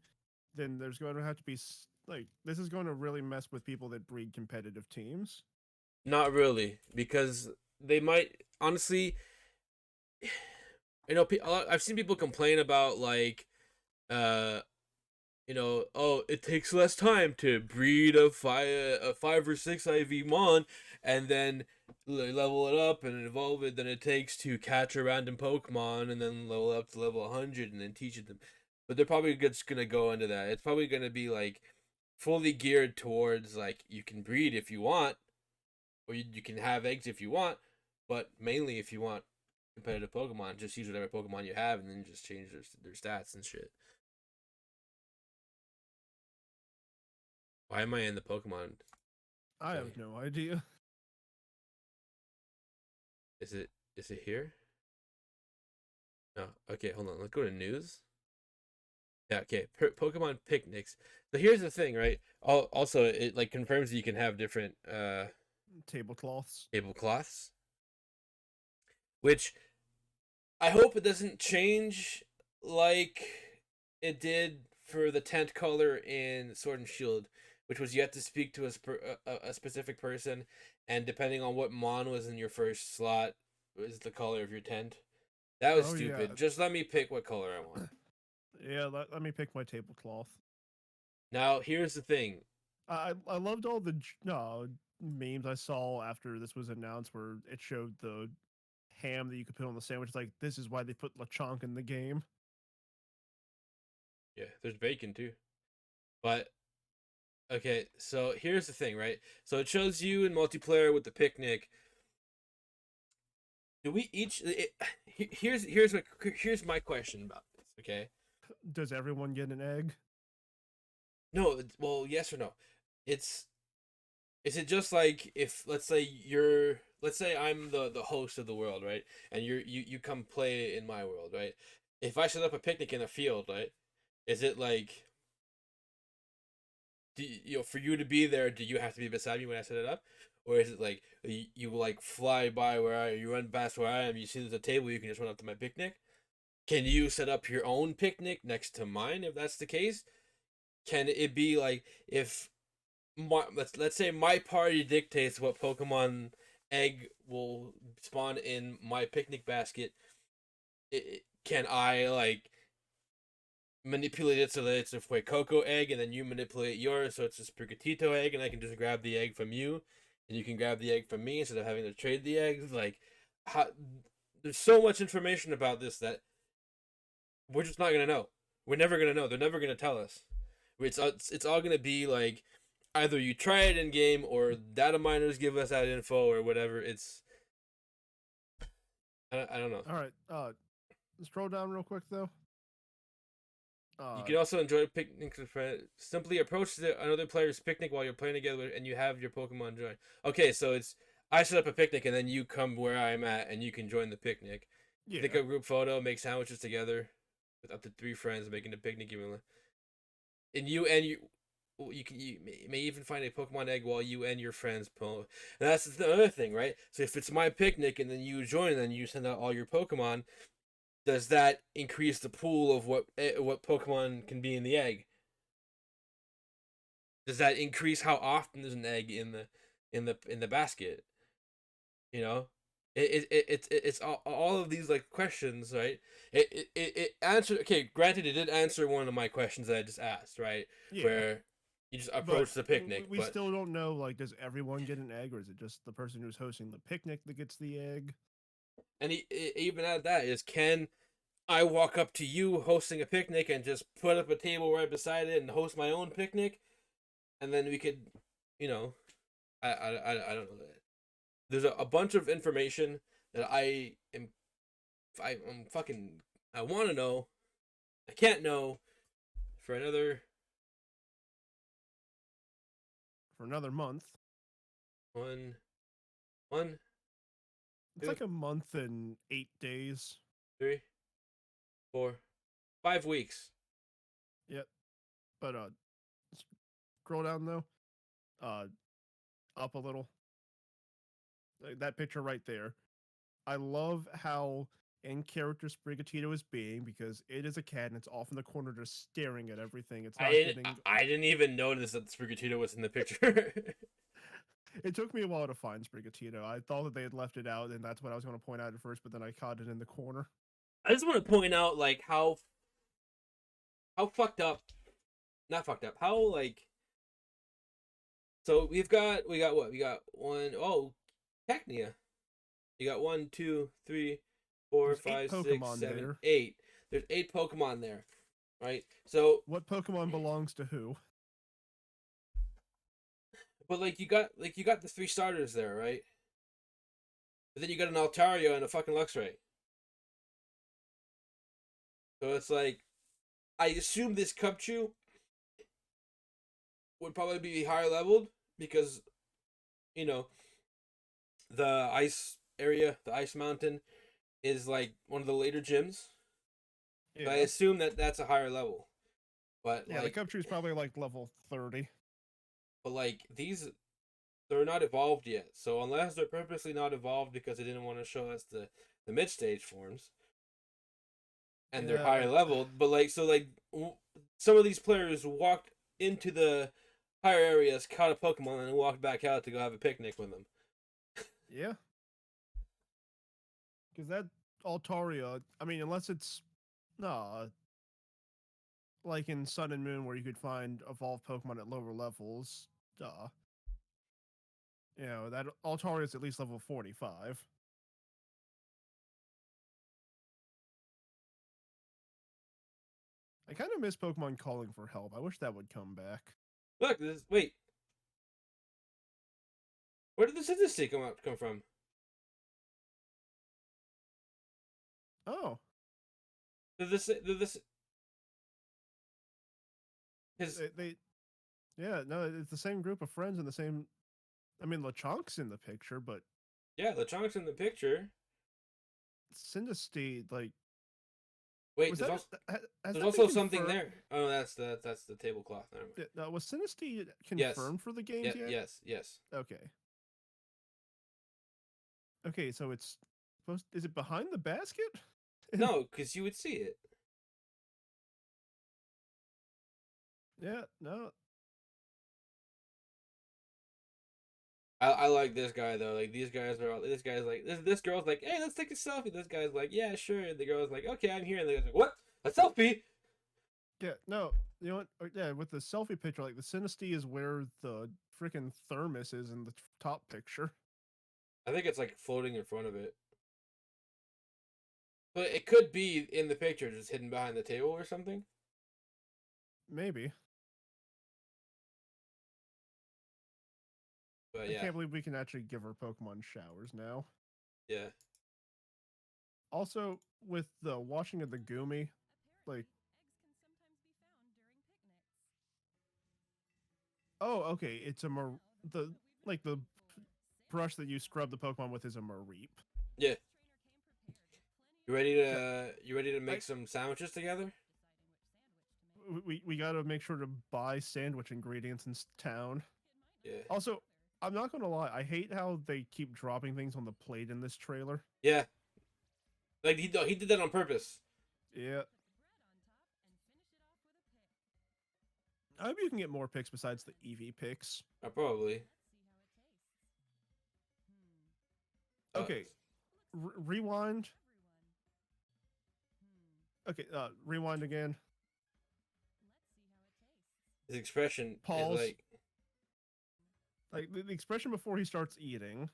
then there's going to have to be like this is going to really mess with people that breed competitive teams. not really, because they might honestly. I've seen people complain about like, oh, it takes less time to breed a 5 or 6 IV Mon, and then level it up and evolve it than it takes to catch a random Pokemon and then level up to level 100 and then teach it them. But they're probably just gonna go into that. It's probably gonna be like fully geared towards like you can breed if you want, or you can have eggs if you want, but mainly if you want competitive Pokemon, just use whatever Pokemon you have and then just change their stats and shit. Why am I in the Pokemon? I have no idea. Is it here? No. Okay, hold on. Let's go to news. Yeah, okay. Pokemon picnics. So here's the thing, right? Also, it like confirms that you can have different Tablecloths. tablecloths, which I hope it doesn't change like it did for the tent color in Sword and Shield, which was you had to speak to a specific person, and depending on what Mon was in your first slot, was the color of your tent. That was Oh, stupid. yeah. Just let me pick what color I want. Yeah, let me pick my tablecloth. Now, here's the thing. I loved all the memes I saw after this was announced where it showed the ham that you could put on the sandwich. It's like this is why they put Lechonk in the game. Yeah, there's bacon too. But okay, so here's the thing, right? So it shows you in multiplayer with the picnic. Do we each? Here's my question about this. Okay. Does everyone get an egg? No, well, yes or no. Is it just like if let's say I'm the host of the world, right? And you come play in my world, right? If I set up a picnic in a field, right? Is it like for you to be there, do you have to be beside me when I set it up? Or is it like you like fly by you run past where I am, you see there's a table, you can just run up to my picnic? Can you set up your own picnic next to mine if that's the case? Can it be like if let's say my party dictates what Pokemon egg will spawn in my picnic basket? Can I like manipulate it so that it's a Fuecoco egg, and then you manipulate yours so it's a Sprigatito egg, and I can just grab the egg from you, and you can grab the egg from me instead of having to trade the eggs? Like, how? There's so much information about this that we're just not gonna know. We're never gonna know. They're never gonna tell us. It's all gonna be like either you try it in game or data miners give us that info or whatever. I don't know. All right. Scroll down real quick though. You can also enjoy picnics with friends. Simply approach another player's picnic while you're playing together, and you have your Pokemon join. Okay, so it's I set up a picnic, and then you come where I'm at, and you can join the picnic. yeah. Take a group photo, make sandwiches together with up to 3 friends, making a picnic even. And you may even find a Pokemon egg while you and your friends and that's the other thing, right? So if it's my picnic and then you join and then you send out all your Pokemon, does that increase the pool of what Pokemon can be in the egg? Does that increase how often there's an egg in the basket? You know, it's all of these like questions, right? It answered. Okay, granted, it did answer one of my questions that I just asked, right? Yeah. Where you just approach the picnic, We but still don't know. Like, does everyone get an egg, or is it just the person who's hosting the picnic that gets the egg? and even at that is can I walk up to you hosting a picnic and just put up a table right beside it and host my own picnic, and then we could, you know, I don't know. There's a bunch of information that I'm fucking I want to know. I can't know for another For another month. one, It's two, like a month and 8 days. 3, 4, 5 weeks. Yep. But scroll down though. Up a little. That picture right there. I love how in character Sprigatito is being because it is a cat and it's off in the corner just staring at everything. It's not getting. I didn't even notice that Sprigatito was in the picture. It took me a while to find Sprigatito. I thought that they had left it out, and that's what I was going to point out at first, but then I caught it in the corner. I just want to point out like how fucked up, not fucked up, how like. So we got what we got one oh Cacnea. You got 1, 2, 3, 4, There's 5, 6, Pokemon 7, there. 8. There's 8 Pokemon there, right? So, What Pokemon belongs to who? but like you got the 3 starters there, right? But then you got an Altaria and a fucking Luxray. So it's like, I assume this Cubchoo would probably be higher leveled because, you know, the ice area, the ice mountain, is like one of the later gyms. Yeah, So I assume that that's a higher level. But yeah, like, the Cubchoo's probably like level 30. but like these, they're not evolved yet. So unless they're purposely not evolved because they didn't want to show us the mid stage forms, and they're Yeah. higher leveled, but like so like some of these players walked into the higher areas, caught a Pokemon, and walked back out to go have a picnic with them. Yeah. Because that Altaria, I mean, unless it's like in Sun and Moon where you could find evolved Pokemon at lower levels, you know, that Altaria is at least level 45. I kind of miss Pokemon calling for help. I wish that would come back. Look, wait. Where did the statistic come from? Oh, Did this his yeah, no, it's the same group of friends and the same. I mean, Lechonk's in the picture, but yeah, Lechonk's in the picture. Cindersteed, like, Wait, was there's that, also has there's that also been something confirmed? there. Oh, that's the tablecloth. Never mind. Was Cindersteed Yes. confirmed for the games yet? Yes. Okay. Okay, so it's supposed. Is it behind the basket? No, because you would see it. Yeah, no. I like this guy though. Like these guys are. This guy's like this girl's like, hey, let's take a selfie. This guy's like, yeah, sure. And the girl's like, okay, I'm here. And the guy's like, what? A selfie? Yeah, no. You know what? Yeah, with the selfie picture, like the Cindersteed is where the freaking thermos is in the top picture. I think it's like floating in front of it. But it could be in the picture, just hidden behind the table or something. Maybe. But I yeah, can't believe we can actually give her Pokemon showers now. yeah. Also, with the washing of the Gumi, like, Oh, okay. It's a the like the brush that you scrub the Pokemon with is a Mareep. Yeah. You ready Okay. to make I- some sandwiches together? We got to make sure to buy sandwich ingredients in town. Yeah. Also, I'm not gonna lie. I hate how they keep dropping things on the plate in this trailer. Yeah. Like he did that on purpose. Yeah. I hope you can get more picks besides the EV picks. Probably. Okay, rewind. Okay, rewind again. His expression Pause. is Like the expression before he starts eating.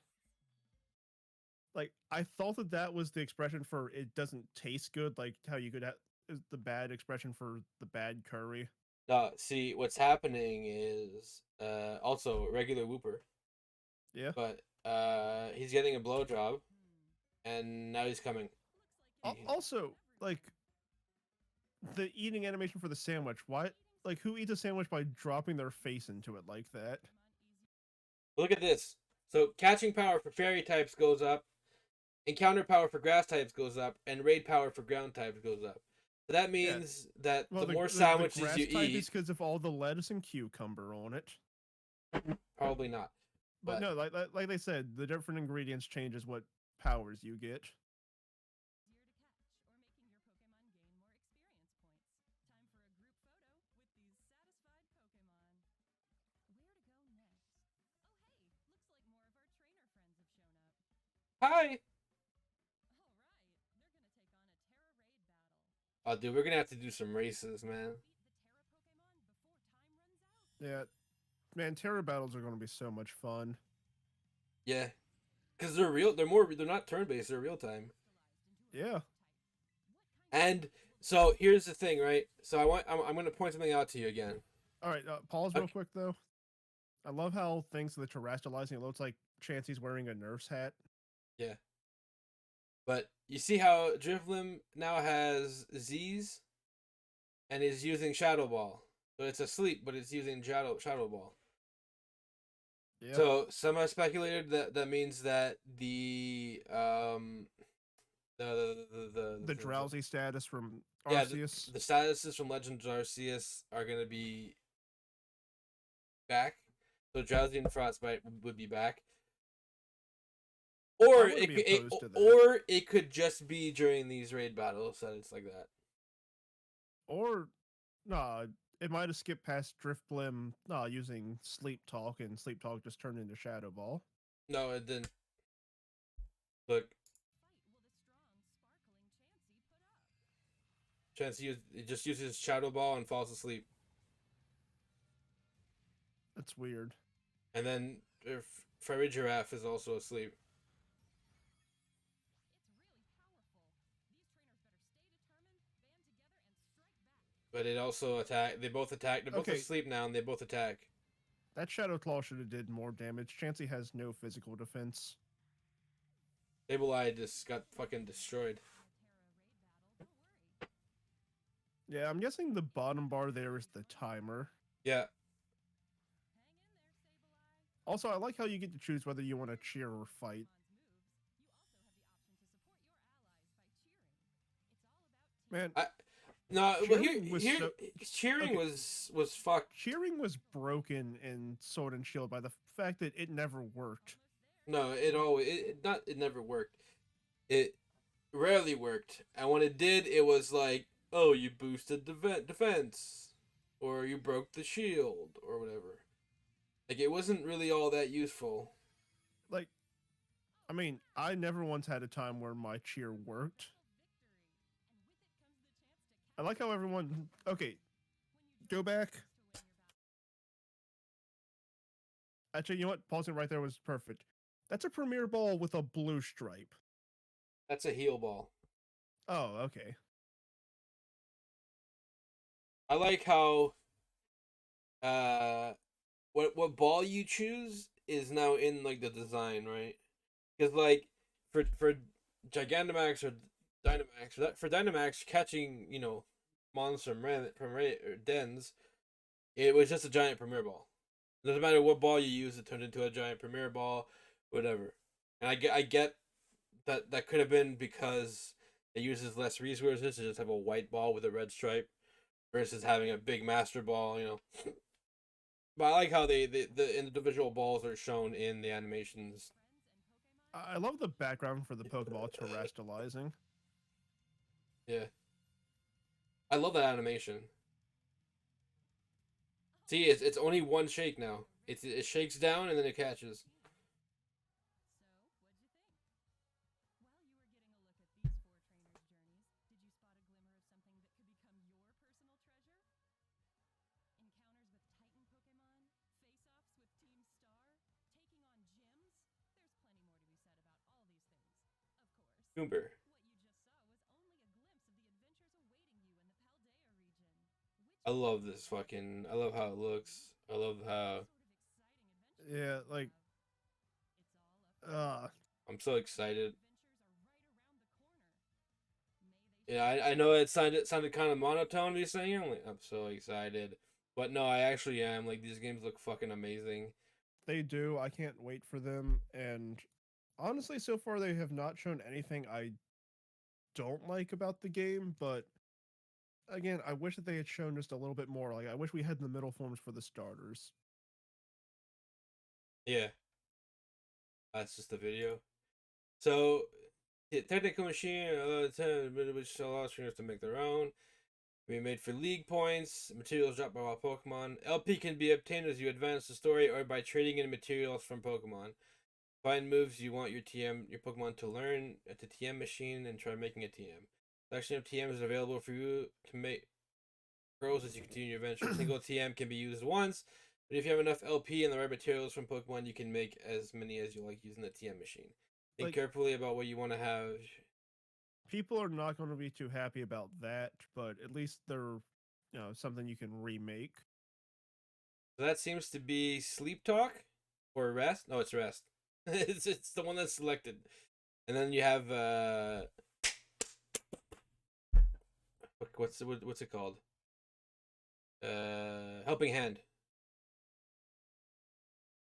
Like I thought that was the expression for it doesn't taste good. Like how you could have is the bad expression for the bad curry. no. See, what's happening is also regular Whooper, Yeah. but he's getting a blowjob, and now he's coming. Also, like the eating animation for the sandwich. Why? Like who eats a sandwich by dropping their face into it like that? Look at this. So catching power for fairy types goes up, encounter power for grass types goes up, and raid power for ground types goes up. So that means that Well, the more the sandwiches grass you type eat, is because of all the lettuce and cucumber on it. probably not. But no, like they said, the different ingredients changes what powers you get. Hi. Oh, dude, we're gonna have to do some races, man. Yeah, man, Terra battles are going to be so much fun. Yeah, because they're real. They're more. They're not turn based. They're real time. Yeah. And so here's the thing, right? So I'm gonna point something out to you again. All right, pause real Okay. quick though. I love how things that terrestrializing it looks like Chansey's wearing a nurse hat. Yeah. But you see how Drifblim now has Z's, and is using Shadow Ball. So it's asleep, but it's using Shadow Ball. Yeah. So some have speculated that means that the the drowsy status from yeah, Arceus. the statuses from Legends of Arceus are gonna be back. So Drowsy and Frostbite would be back. Or wouldn't be opposed to that. or it could just be during these raid battles that it's like that. Or, nah, it might have skipped past Driftblim using Sleep Talk, and Sleep Talk just turned into Shadow Ball. No, it didn't. Look. Chansey it just uses Shadow Ball and falls asleep. That's weird. And then Fairy Giraffe is also asleep. But it also attack. They both attack. They're both Okay. asleep now, and they both attack. That Shadow Claw should have did more damage. Chansey has no physical defense. Sableye just got fucking destroyed. Yeah, I'm guessing the bottom bar there is the timer. Yeah. Also, I like how you get to choose whether you want to cheer or fight. Man, No, well, Cheering was so- cheering okay. was fucked. cheering was broken in Sword and Shield by the fact that it never worked. No, it never worked. It rarely worked, and when it did, it was like, oh, you boosted defense, or you broke the shield, or whatever. Like it wasn't really all that useful. Like, I mean, I never once had a time where my cheer worked. I like how everyone. Okay, go back. Actually, you know what? Pausing right there was perfect. That's a Premier Ball with a blue stripe. That's a heal ball. Oh, okay. I like how what ball you choose is now in like the design, right? Because like for Gigantamax or Dynamax, for Dynamax catching, monsters from dens, it was just a giant Premier Ball. Doesn't matter what ball you use, it turned into a giant Premier ball, whatever. And I get that could have been because it uses less resources to just have a white ball with a red stripe versus having a big Master Ball, you know. But I like how the individual balls are shown in the animations. I love the background for the Pokeball terrestrializing. Yeah, I love that animation. See, it's only one shake now. It shakes down and then it catches. Goober. I love this fucking. I love how it looks. I love how. Yeah, like, uh, I'm so excited. Yeah, I know it sounded kind of monotone to be saying. I'm so excited, but no, I actually am. Like these games look fucking amazing. they do. I can't wait for them. And honestly, so far they have not shown anything I don't like about the game. But again, I wish that they had shown just a little bit more. Like, I wish we had the middle forms for the starters. Yeah, that's just the video. So, technical machine, which allows trainers to make their own. Be made for league points. Materials dropped by wild Pokemon. LP can be obtained as you advance the story or by trading in materials from Pokemon. Find moves you want your Pokemon to learn at the TM machine and try making a TM. Selection of TMs is available for you to make grows as you continue your adventure. Single TM can be used once, but if you have enough LP and the right materials from Pokemon, you can make as many as you like using the TM machine. Think Like, carefully about what you want to have. people are not going to be too happy about that, but at least they're, something you can remake. So that seems to be Sleep Talk or Rest. No, it's Rest. it's the one that's selected. And then you have what's it called? Helping Hand.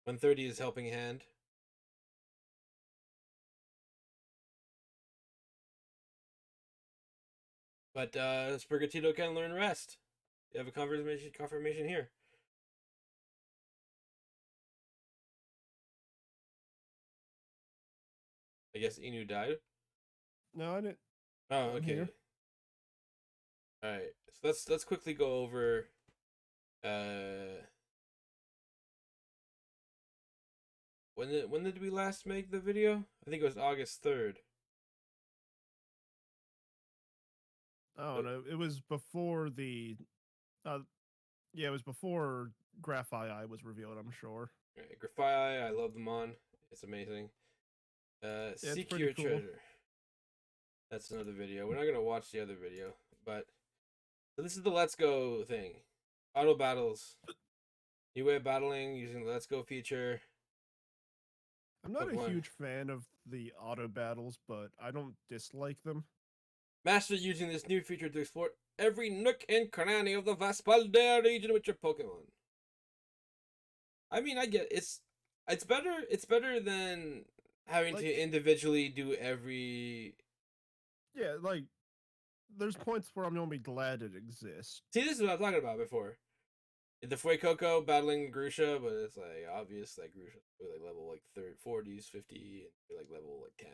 130 is Helping Hand. But Sprigatito can learn Rest. You have a confirmation here. I guess Inu died. No, I didn't. Oh, I'm okay. here. All right. So let's quickly go over when did we last make the video? I think it was August 3rd. I don't know. It was before the. Uh, yeah, it was before Graphii was revealed. I'm sure. Right, Grafai, I love them on. It's amazing. Yeah, it's Seek pretty Your cool. Treasure. That's another video. We're not gonna watch the other video, but so this is the Let's Go thing. Auto battles. New way of battling using the Let's Go feature. I'm not a Pokemon. huge fan of the auto battles, but I don't dislike them. Master using this new feature to explore every nook and cranny of the vast Paldea region with your Pokemon. I mean, I get it's better. It's better than having Like, to individually do every. Yeah, like there's points where I'm gonna be glad it exists. See, this is what I'm talking about before. The Fuecoco battling Grusha, but it's like obvious that Grusha like level like 40s, 50, and like level like 10.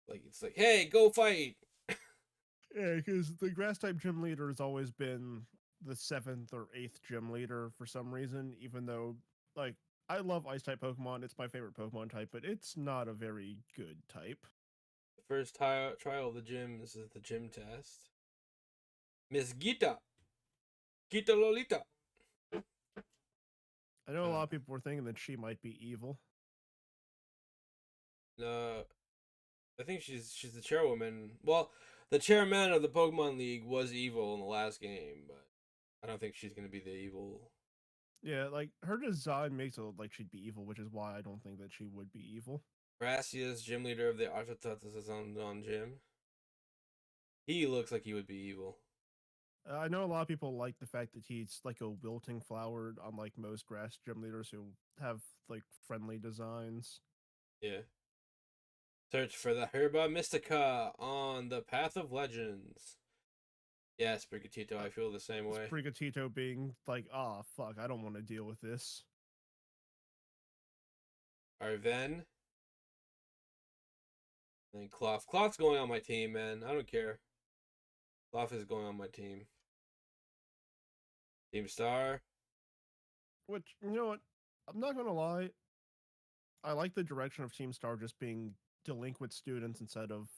Like it's like, hey, go fight. Yeah, because the grass type gym leader has always been the 7th or 8th gym leader for some reason, even though, like, I love ice type Pokemon. It's my favorite Pokemon type, but it's not a very good type. The first trial of the gym. This is the gym test. Miss Gita Lolita. I know a lot of people were thinking that she might be evil. No, I think she's the chairwoman. Well, the chairman of the Pokemon League was evil in the last game, but I don't think she's gonna be the evil. Yeah, like her design makes it look like she'd be evil, which is why I don't think that she would be evil. Gracias, gym leader of the Architatas on gym. He looks like he would be evil. I know a lot of people like the fact that he's like a wilting flower, unlike most grass gym leaders who have like friendly designs. Yeah. Search for the Herba Mystica on the Path of Legends. Yes, Brigatito, I feel the same way. Sprigatito being like, ah, fuck, I don't want to deal with this. Arven. And then Cloth. Cloth's going on my team, man. I don't care. Cloth is going on my team. Team Star. Which, you know what? I'm not gonna lie. I like the direction of Team Star just being delinquent students instead of,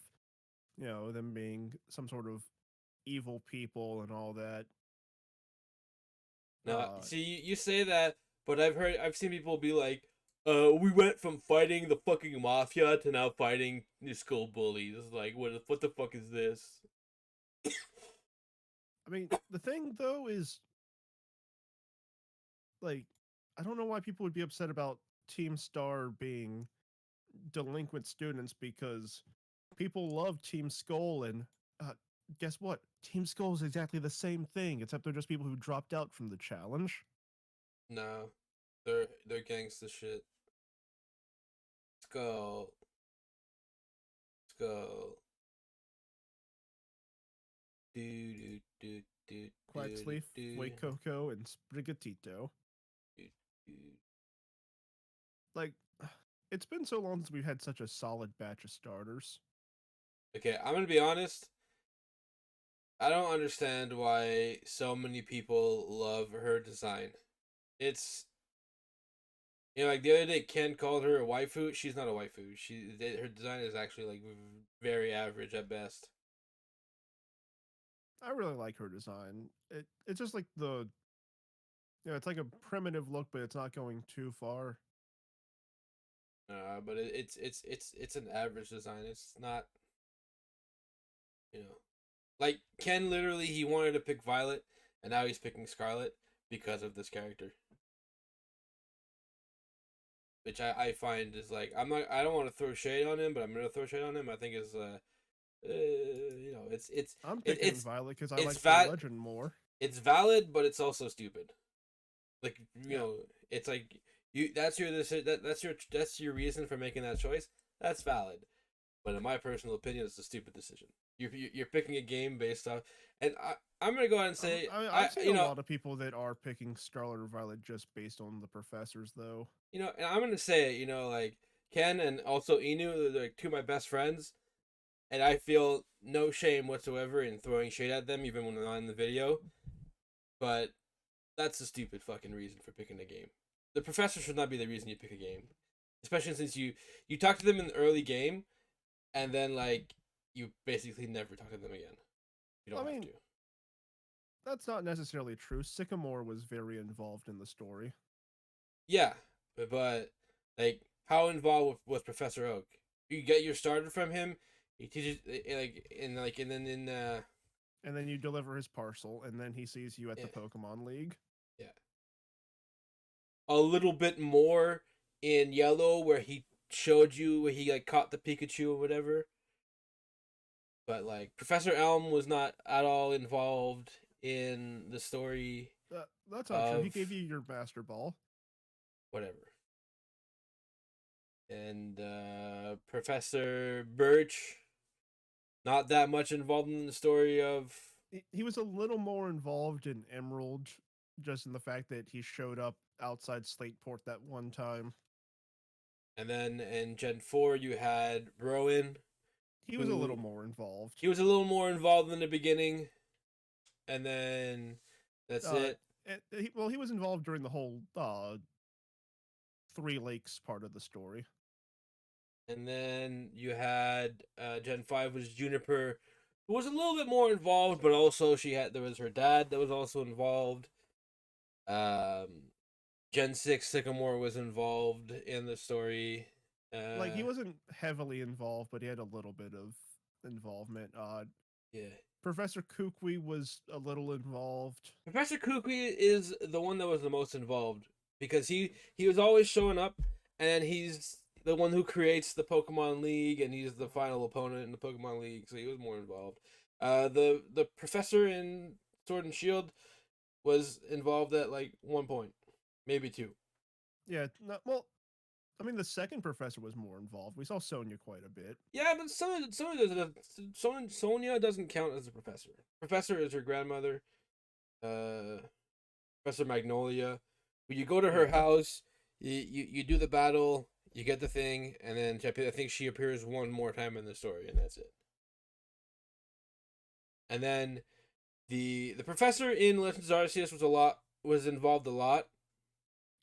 them being some sort of evil people and all that. No, Uh, see, you say that, but I've seen people be like, we went from fighting the fucking mafia to now fighting the school bullies. Like, what the fuck is this? I mean, the thing though is, like, I don't know why people would be upset about Team Star being delinquent students because people love Team Skull and uh, guess what? Team Skull is exactly the same thing, except they're just people who dropped out from the challenge. No, they're gangsta shit. Skull. Skull. Do do do do Quaxleaf, Coco, and Sprigatito. do. Like, it's been so long since we've had such a solid batch of starters. Okay, I'm gonna be honest. I don't understand why so many people love her design. It's like the other day Ken called her a waifu. She's not a waifu. Her design is actually like very average at best. I really like her design. It's just like it's like a primitive look, but it's not going too far. But it's an average design. It's not, like Ken literally he wanted to pick Violet, and now he's picking Scarlet because of this character. Which I find is like I don't want to throw shade on him, but I'm gonna throw shade on him. I think is I'm picking it's Violet because I it's like val- the legend more. it's valid, but it's also stupid. Like Yeah. it's like that's your reason for making that choice. That's valid, but in my personal opinion, it's a stupid decision. You're picking a game based off, and I'm gonna go ahead and say I've seen a lot of people that are picking Scarlet or Violet just based on the professors, though. and I'm gonna say like Ken and also Inu, they're like two of my best friends, and I feel no shame whatsoever in throwing shade at them, even when they're not in the video. But that's a stupid fucking reason for picking a game. The professor should not be the reason you pick a game, especially since you talk to them in the early game, and then like you basically never talk to them again. You don't have to. That's not necessarily true. Sycamore was very involved in the story. Yeah, but like how involved with Professor Oak? You get your starter from him. He teaches and then you deliver his parcel, and then he sees you at the Pokemon League. Yeah. A little bit more in Yellow, where he showed you where he like caught the Pikachu or whatever. But like Professor Elm was not at all involved in the story. That's not true. He gave you your Master Ball. Whatever. And Professor Birch, not that much involved in the story of. He was a little more involved in Emerald, just in the fact that he showed up outside Slateport that one time. And then in Gen 4, you had Rowan. He was a little more involved. He was a little more involved in the beginning. And then that's it. He was involved during the whole Three Lakes part of the story. And then you had Gen 5 was Juniper, who was a little bit more involved, but also there was her dad that was also involved. Gen 6 Sycamore was involved in the story. Like he wasn't heavily involved, but he had a little bit of involvement. Yeah. Professor Kukui was a little involved. Professor Kukui is the one that was the most involved because he was always showing up, and he's the one who creates the Pokemon League, and he's the final opponent in the Pokemon League, so he was more involved. The professor in Sword and Shield was involved at like 1 point, maybe 2. Yeah, no, well, I mean, the second professor was more involved. We saw Sonya quite a bit. Yeah, but Sonya doesn't count as a professor. Professor is her grandmother, Professor Magnolia. When you go to her Yeah. house, you do the battle, you get the thing, and then I think she appears one more time in the story, and that's it. And then the professor in Legends of Arceus was involved a lot,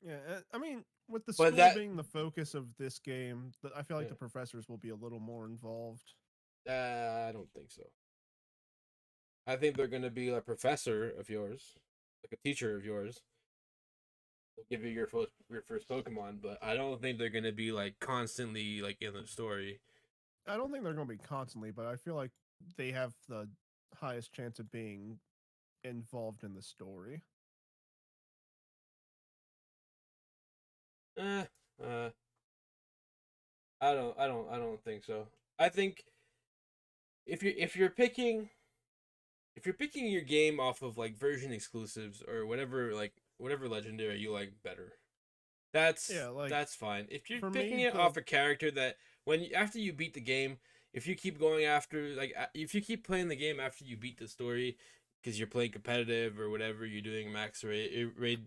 Yeah, I mean, with the but school that being the focus of this game, I feel like yeah, the professors will be a little more involved. I don't think so. I think they're gonna be a professor of yours, like a teacher of yours. They'll give you your first Pokemon, but I don't think they're gonna be like constantly like in the story. I don't think they're going to be constantly, but I feel like they have the highest chance of being involved in the story. Eh, uh, I don't think so. I think if you're picking your game off of like version exclusives or whatever legendary you like better, Yeah, like that's fine. If you're for picking me, it off a character that after you beat the game, if you keep going after if you keep playing the game after you beat the story because you're playing competitive or whatever, you're doing max raid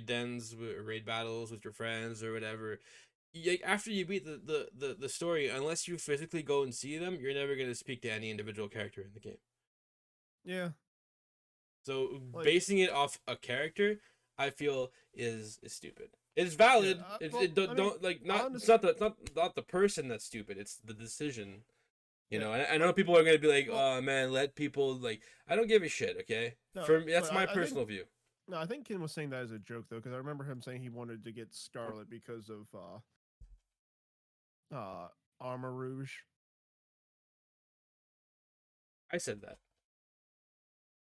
dens, raid battles with your friends or whatever. After you beat the story, unless you physically go and see them, you're never gonna speak to any individual character in the game. yeah, So like basing it off a character, I feel is stupid. It's valid. well, It don't, I mean, don't like not it's honest, not the person that's stupid. It's the decision. You yeah, know, I know like people are gonna be like, well, "Oh man, let people like." I don't give a shit. Okay, no, for me, that's but my I think personal view. no, I think Ken was saying that as a joke though, because I remember him saying he wanted to get Scarlet because of uh Armor Rouge. I said that.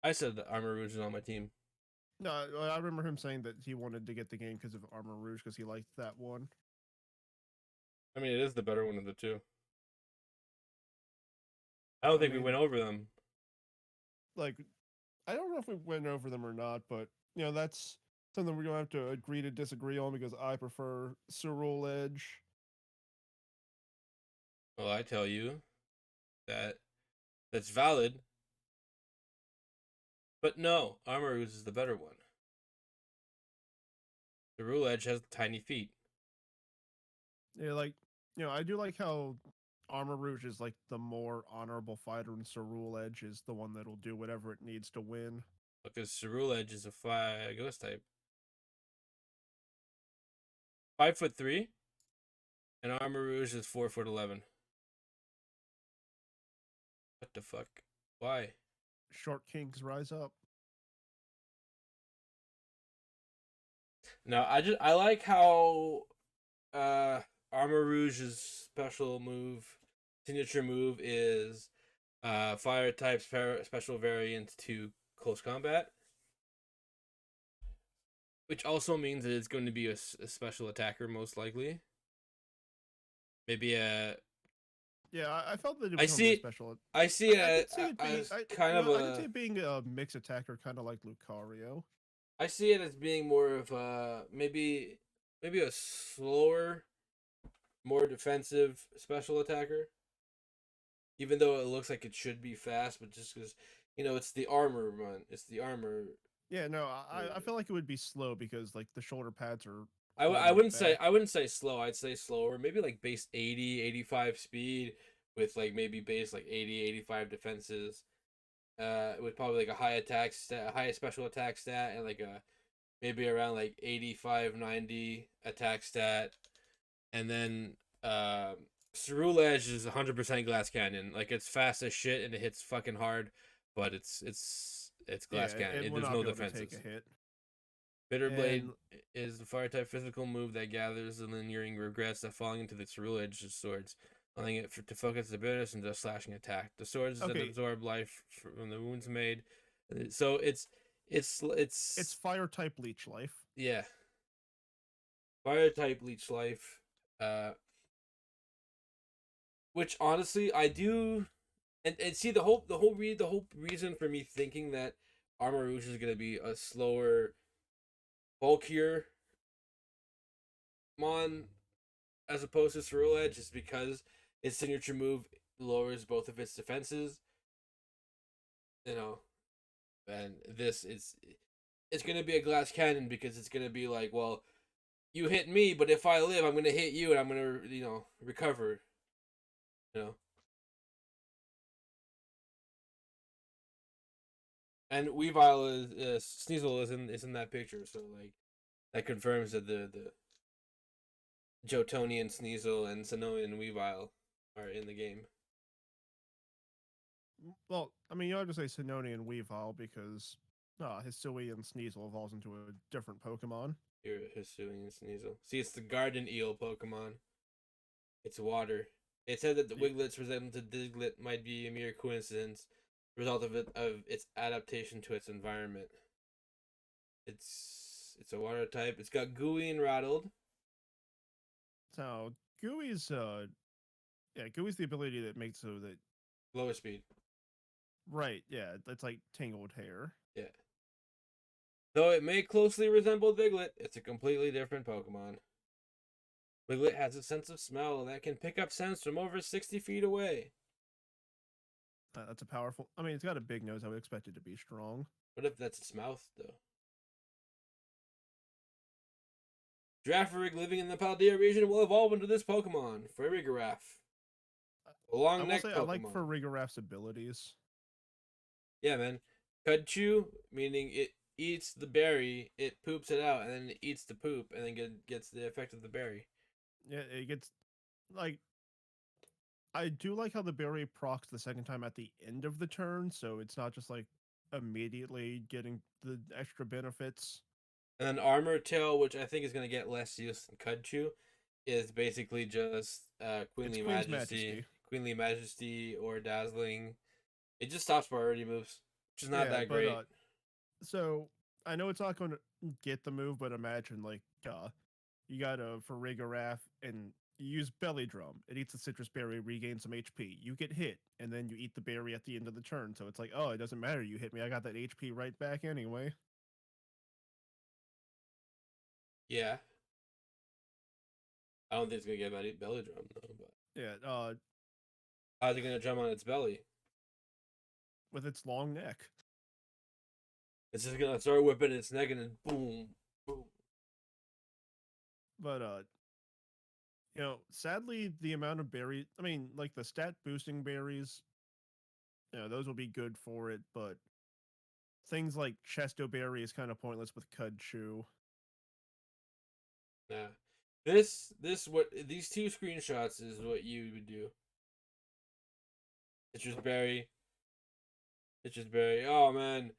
I said that Armor Rouge is on my team. No, I remember him saying that he wanted to get the game because of Armor Rouge because he liked that one. I mean, it is the better one of the two. I don't I think we mean, went over them. like, I don't know if we went over them or not, but that's something we're gonna have to agree to disagree on because I prefer Cerule Edge. Well, I tell you that that's valid, but no, Armor Rouge is the better one. The Rule Edge has tiny feet. Yeah, like I do like how Armor Rouge is like the more honorable fighter, and Cerule Edge is the one that'll do whatever it needs to win. Because Cerule Edge is a fire ghost type. 5'3", and Armor Rouge is 4'11". What the fuck? Why? Short Kings rise up. No, I like how Armor Rouge's signature move is fire type special variant to close combat, which also means that it's going to be a special attacker most likely. Maybe a Yeah, I felt that it I was gonna be a see special. I see I it could see it being. as kind of I could see a it being a mix attacker, kind of like Lucario. I see it as being more of a maybe a slower, more defensive special attacker. Even though it looks like it should be fast, but just because it's the armor run, it's the armor. Yeah, no, I feel like it would be slow because like the shoulder pads are I holding it wouldn't say back. I wouldn't say slow. I'd say slower. Maybe like base 80, 85 speed with like maybe base like 80, 85 defenses. With probably like a high attack stat, a high special attack stat, and like a maybe around like 85, 90 attack stat, and then Cerule Edge is 100% Glass Cannon. Like it's fast as shit and it hits fucking hard, but it's Yeah, Glass Cannon. it will There's not no be able to take defenses. a hit. Bitter Blade And is the fire type physical move that gathers the lingering regrets that falling into the Cerule Edge's swords, allowing it to focus the bitterness and just slashing attack. The swords that okay, absorb life from the wounds made. So it's it's fire type leech life. yeah. Fire type leech life. Which honestly I do, and see the whole reason for me thinking that Armarouge is gonna be a slower, bulkier Mon as opposed to Ceruledge, just because its signature move lowers both of its defenses. You know, and this is it's gonna be a glass cannon because it's gonna be like, well, you hit me, but if I live, I'm gonna hit you, and I'm gonna recover. You know. And Weavile is Sneasel is in that picture, so like that confirms that the Jotonian Sneasel and Sonoran Weavile are in the game. Well, I mean, you ought to say Sinoni and Weavile because Hisui and Sneasel evolves into a different Pokemon. Here, Hisuian Sneasel. See, it's the Garden Eel Pokemon. It's water. It said that the Wiglet's resemblance to Diglett might be a mere coincidence, result of its adaptation to its environment. It's a water type. It's got gooey and rattled. So Gooey's Gooey's the ability that makes so that Lower speed. right, yeah, it's like tangled hair. Yeah. Though it may closely resemble Diglett, it's a completely different Pokemon. Wiglet has a sense of smell that can pick up scents from over 60 feet away. That's a powerful. I mean, it's got a big nose. I would expect it to be strong. What if that's its mouth, though? Girafarig living in the Paldea region will evolve into this Pokemon, Farigiraf. A long neck Pokemon. I like Farigiraf's abilities. Yeah, man. Cudchew, meaning it eats the berry, it poops it out, and then it eats the poop, and then gets the effect of the berry. Yeah, it gets like. I do like how the berry procs the second time at the end of the turn, so it's not just like immediately getting the extra benefits. And then Armor Tail, which I think is going to get less use than Cudchew, is basically just Queenly Majesty, Queenly Majesty, or Dazzling. It just stops priority moves, which is not that great. So I know it's not going to get the move, but imagine like you got a Farigiraf and you use Belly Drum. It eats a citrus berry, regains some HP. You get hit, and then you eat the berry at the end of the turn. So it's like, oh, it doesn't matter. You hit me. I got that HP right back anyway. Yeah. I don't think it's gonna get belly drum though. But yeah. How's it gonna drum on its belly? With its long neck. It's just gonna start whipping its neck and then boom, boom. But sadly, the amount of berries. I mean, like the stat boosting berries. Those will be good for it, but things like Chesto Berry is kind of pointless with Cudchew. Nah. These two screenshots is what you would do. Citrus berry. Oh man.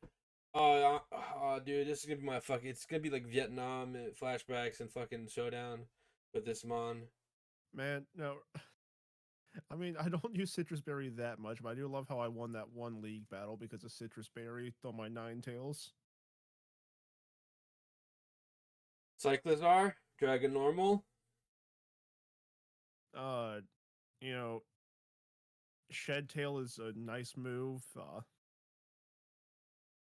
Oh, dude, this is gonna be my fucking. It's gonna be like Vietnam flashbacks and fucking showdown with this Mon. Man, no. I mean, I don't use Citrus Berry that much, but I do love how I won that one league battle because of Citrus Berry on my Ninetales. Cyclizar, Dragon Normal. Shed Tail is a nice move.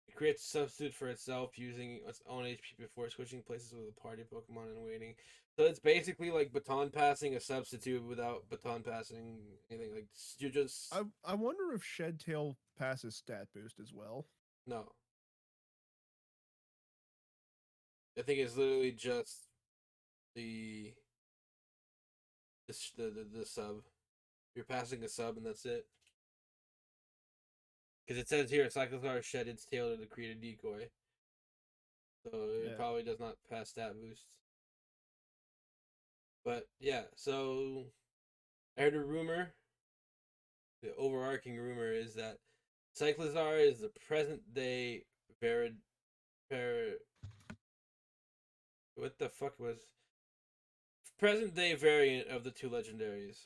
It creates a substitute for itself using its own HP before switching places with a party Pokemon and waiting. So it's basically like baton passing a substitute without baton passing anything. Like you just. I wonder if Shed Tail passes stat boost as well. No. I think it's literally just the sub. You're passing a sub and that's it. Because it says here, Cyclizar shed its tail to create a decoy. So it probably does not pass stat boosts. But yeah, so I heard a rumor. The overarching rumor is that Cyclizar is the present day what the fuck was present day variant of the two legendaries.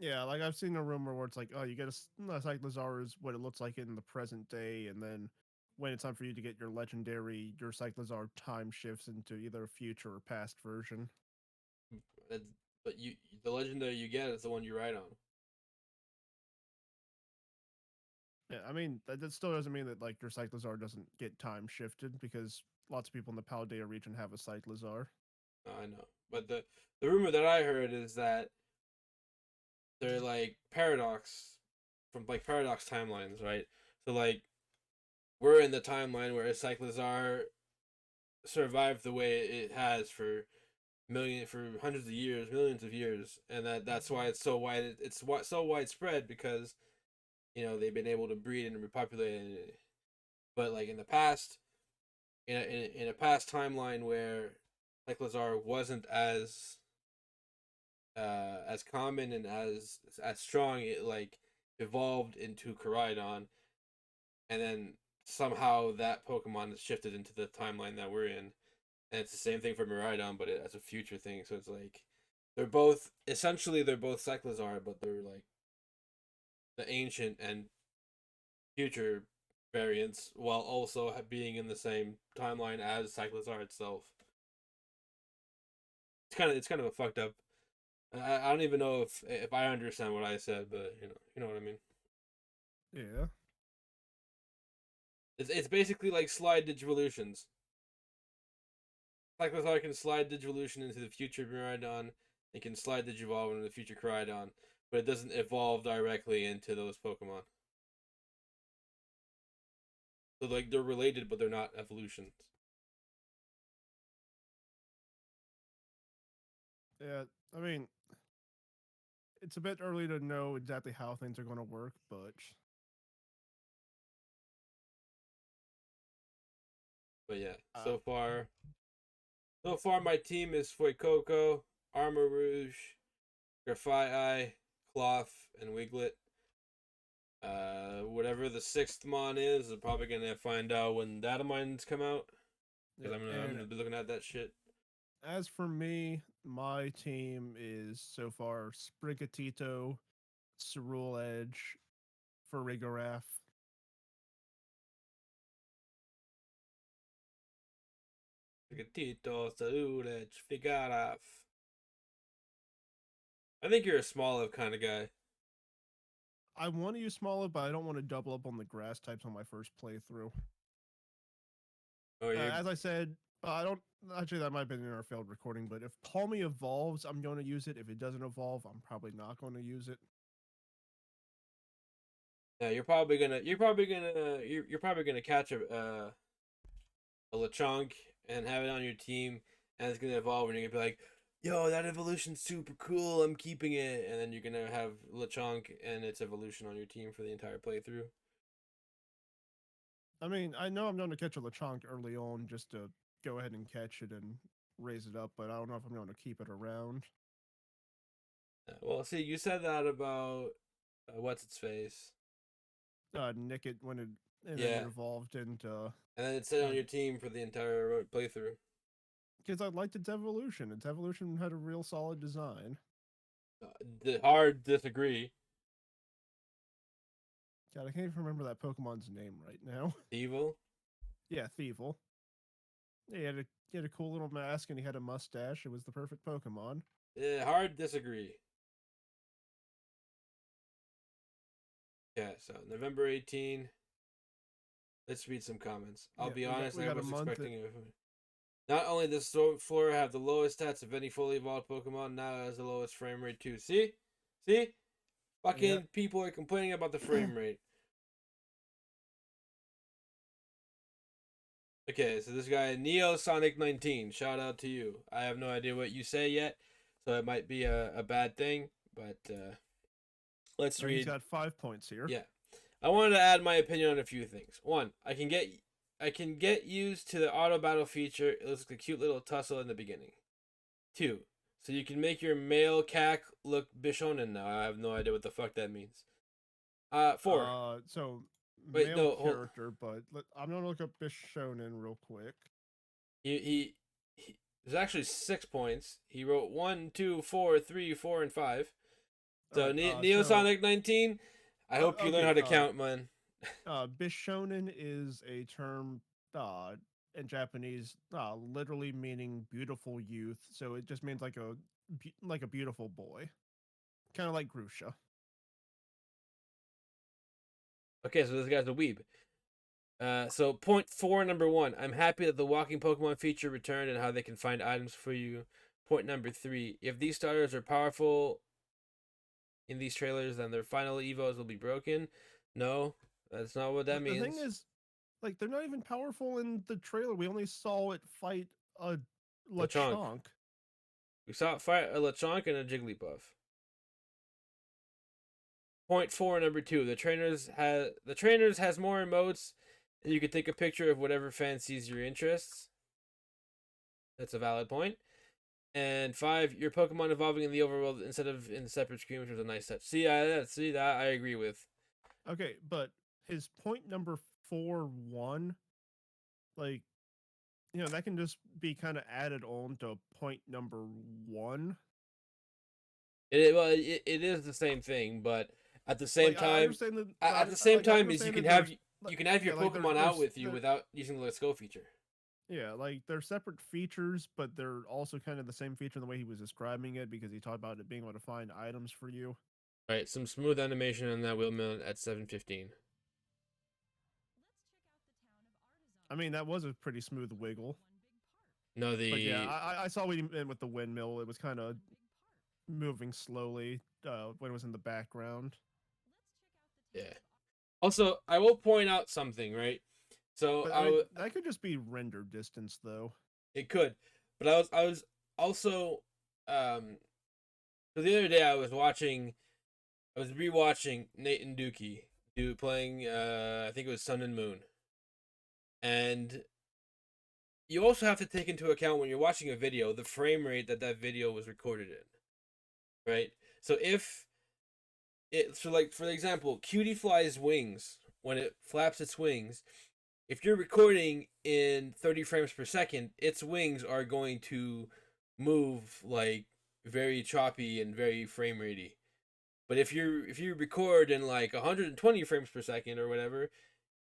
Yeah, like I've seen a rumor where it's like, oh, you get a Cyclizar is what it looks like in the present day, and then when it's time for you to get your legendary, your Cyclizar time shifts into either a future or past version. But the legendary you get is the one you ride on. Yeah, I mean that still doesn't mean that like your Cyclizar doesn't get time shifted because lots of people in the Paldea region have a Cyclizar. I know, but the rumor that I heard is that they're like paradox timelines, right? So like we're in the timeline where Cyclizar survived the way it has for hundreds of years, millions of years, and that's why it's so wide. It's so widespread because they've been able to breed and repopulate it. But like in the past, in a past timeline where Cyclizar wasn't as common and as strong, it like evolved into Koraidon, and then somehow that Pokemon is shifted into the timeline that we're in, and it's the same thing for Miraidon, but as a future thing. So it's like they're both Cyclizar, but they're like the ancient and future variants, while also being in the same timeline as Cyclizar itself. It's kind of a fucked up. I don't even know if I understand what I said, but you know what I mean. Yeah. It's basically like slide Digivolutions. Cyclizar can slide Digivolution into the future Miraidon. It can slide Digivolve into the future Koraidon, but it doesn't evolve directly into those Pokemon. So like they're related, but they're not evolutions. Yeah, I mean, it's a bit early to know exactly how things are going to work, but But yeah, uh, so far my team is Fuecoco, Armor Rouge, Grafaiai, Cloth, and Wiglet. Whatever the sixth mon is, I'm probably gonna find out when data mines come out. yeah, Because I'm gonna be looking at that shit. as for me, my team is so far Sprigatito, Cerule Edge, Farigiraf. Gatito, Saludech, Figaraf. I think you're a Smoliv kind of guy. I want to use Smoliv, but I don't want to double up on the grass types on my first playthrough. Oh, you're As I said, I don't. Actually, that might have been in our failed recording, but if Palmy evolves, I'm going to use it. If it doesn't evolve, I'm probably not going to use it. yeah, you're probably gonna catch a Lechonk and have it on your team, and it's gonna evolve, and you're gonna be like, "Yo, that evolution's super cool. I'm keeping it." And then you're gonna have Lechonk and its evolution on your team for the entire playthrough. I mean, I know I'm going to catch a Lechonk early on just to go ahead and catch it and raise it up, but I don't know if I'm going to keep it around. Well, see, you said that about what's its face. Nick it when it and then Yeah, it evolved into and then it's on your team for the entire playthrough. because I liked its evolution. Its evolution had a real solid design. Hard disagree. God, I can't even remember that Pokemon's name right now. Evil. Yeah, Thievul. Yeah, he had a cool little mask and he had a mustache. It was the perfect Pokemon. Hard disagree. Yeah, so November 18. Let's read some comments. I'll Yeah, be honest, we I got a was month. expecting it. Not only does Flora have the lowest stats of any fully evolved Pokemon, now it has the lowest frame rate too. See? See? Fucking Yeah. people are complaining about the frame rate. Okay, so this guy, Neo Sonic 19, shout out to you. I have no idea what you say yet, so it might be a bad thing, but let's read. He's got 5 points here. Yeah. I wanted to add my opinion on a few things. One, I can get used to the auto battle feature. It looks like a cute little tussle in the beginning. Two, so you can make your male CAC look Bishonen now. I have no idea what the fuck that means. Four. So Wait, male no, character, but I'm gonna look up Bishonen real quick. He there's actually 6 points. He wrote 1, 2, 4, 3, 4, and 5. So Alright, Neosonic 19. I hope you learn how to count, man. Bishonen is a term in Japanese, literally meaning beautiful youth. So it just means like a beautiful boy, kind of like Grusha. Okay, so this guy's a weeb. So point 4, number 1. I'm happy that the walking Pokemon feature returned and how they can find items for you. Point number 3. If these starters are powerful in these trailers, then their final evos will be broken. No, that's not what that means. The thing is, like, they're not even powerful in the trailer. We only saw it fight a Lechonk. Lechonk. We saw it fight a Lechonk and a Jigglypuff. Point 4, number 2. The trainers has more emotes, and you can take a picture of whatever fancies your interests. That's a valid point. And 5, your Pokemon evolving in the overworld instead of in the separate screen, which was a nice touch. See that I agree with. Okay, but his point number 4-1, like, you know, that can just be kind of added on to point number 1. It is the same thing, but at the same I time, understand that. at the same time, is understand you that can have there's- you can have your yeah, like, Pokemon there's- out with you there- without using the Let's Go feature. Yeah, like they're separate features, but they're also kind of the same feature in the way he was describing it, because he talked about it being able to find items for you. Right, some smooth animation on that windmill at 7:15. I mean, that was a pretty smooth wiggle. No, But the yeah, I saw what he meant with the windmill. It was kind of moving slowly when it was in the background. yeah. Also, I will point out something, right? So But I mean, that could just be render distance, though. it could, but I was also so the other day I was rewatching Nate and Dookie playing I think it was Sun and Moon, and you also have to take into account when you're watching a video the frame rate that video was recorded in, right? So like for example, Cutie Fly's wings, when it flaps its wings, if you're recording in 30 frames per second, its wings are going to move like very choppy and very frame ratey. But if you record in like 120 frames per second or whatever,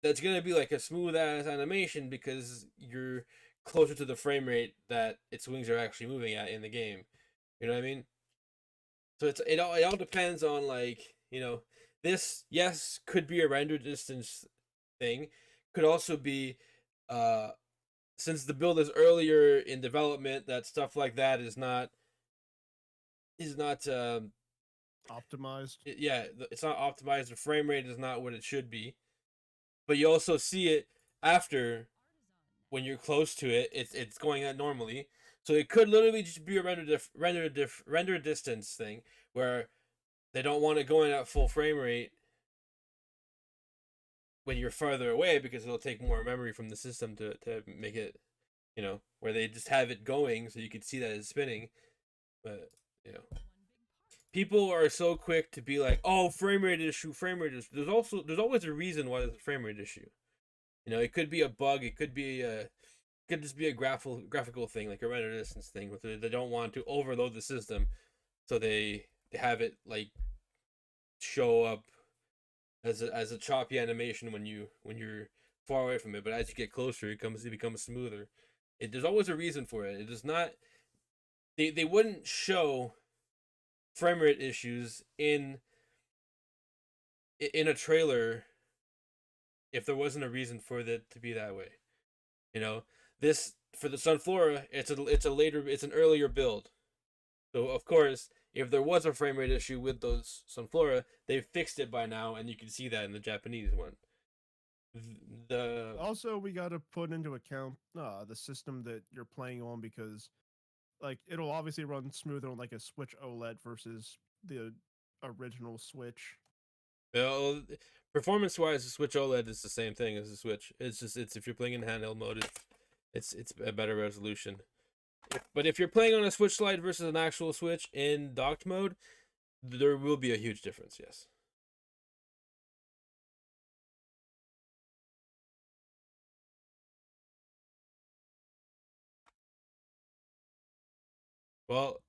that's gonna be like a smooth ass animation because you're closer to the frame rate that its wings are actually moving at in the game. You know what I mean? So it all depends on, like, you know, this, yes, could be a render distance thing, could also be since the build is earlier in development, that stuff like that is not Optimized. it's not optimized. The frame rate is not what it should be. But you also see it after, when you're close to it, it's going at normally. So it could literally just be a render distance thing where they don't want it going at full frame rate when you're farther away because it'll take more memory from the system to make it, you know, where they just have it going so you can see that it's spinning. But, you know, people are so quick to be like, "Oh, frame rate issue, frame rate issue." There's always a reason why there's a frame rate issue. You know, it could be a bug. It could just be a graphical thing, like a render distance thing, where they don't want to overload the system, so they have it like show up as a choppy animation when you're far away from it. But as you get closer, it becomes smoother. There's always a reason for it. It does not. They wouldn't show frame rate issues in a trailer if there wasn't a reason for it to be that way. You know, this, for the Sunflora, it's an earlier build. So of course, if there was a frame rate issue with those Sunflora, they've fixed it by now, and you can see that in the Japanese one. Also, we got to put into account the system that you're playing on, because like it'll obviously run smoother on like a Switch OLED versus the original Switch. Well, performance wise, the Switch OLED is the same thing as the Switch. It's just if you're playing in handheld mode, it's a better resolution. But if you're playing on a Switch Lite versus an actual Switch in docked mode, there will be a huge difference. Yes. Well,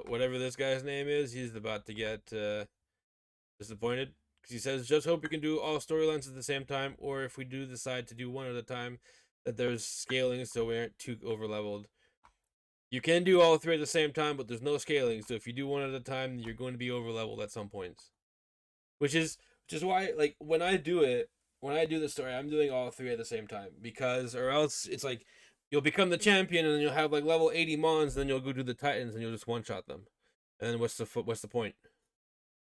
whatever this guy's name is, he's about to get disappointed because he says, "Just hope you can do all storylines at the same time, or if we do decide to do one at a time, that there's scaling so we aren't too overleveled. You can do all three at the same time, but there's no scaling. So if you do one at a time, you're going to be overleveled at some points." Which is Which is why, like, when I do the story, I'm doing all three at the same time, because or else it's like you'll become the champion and then you'll have like level 80 mons, then you'll go do the Titans and you'll just one shot them, and then what's the point,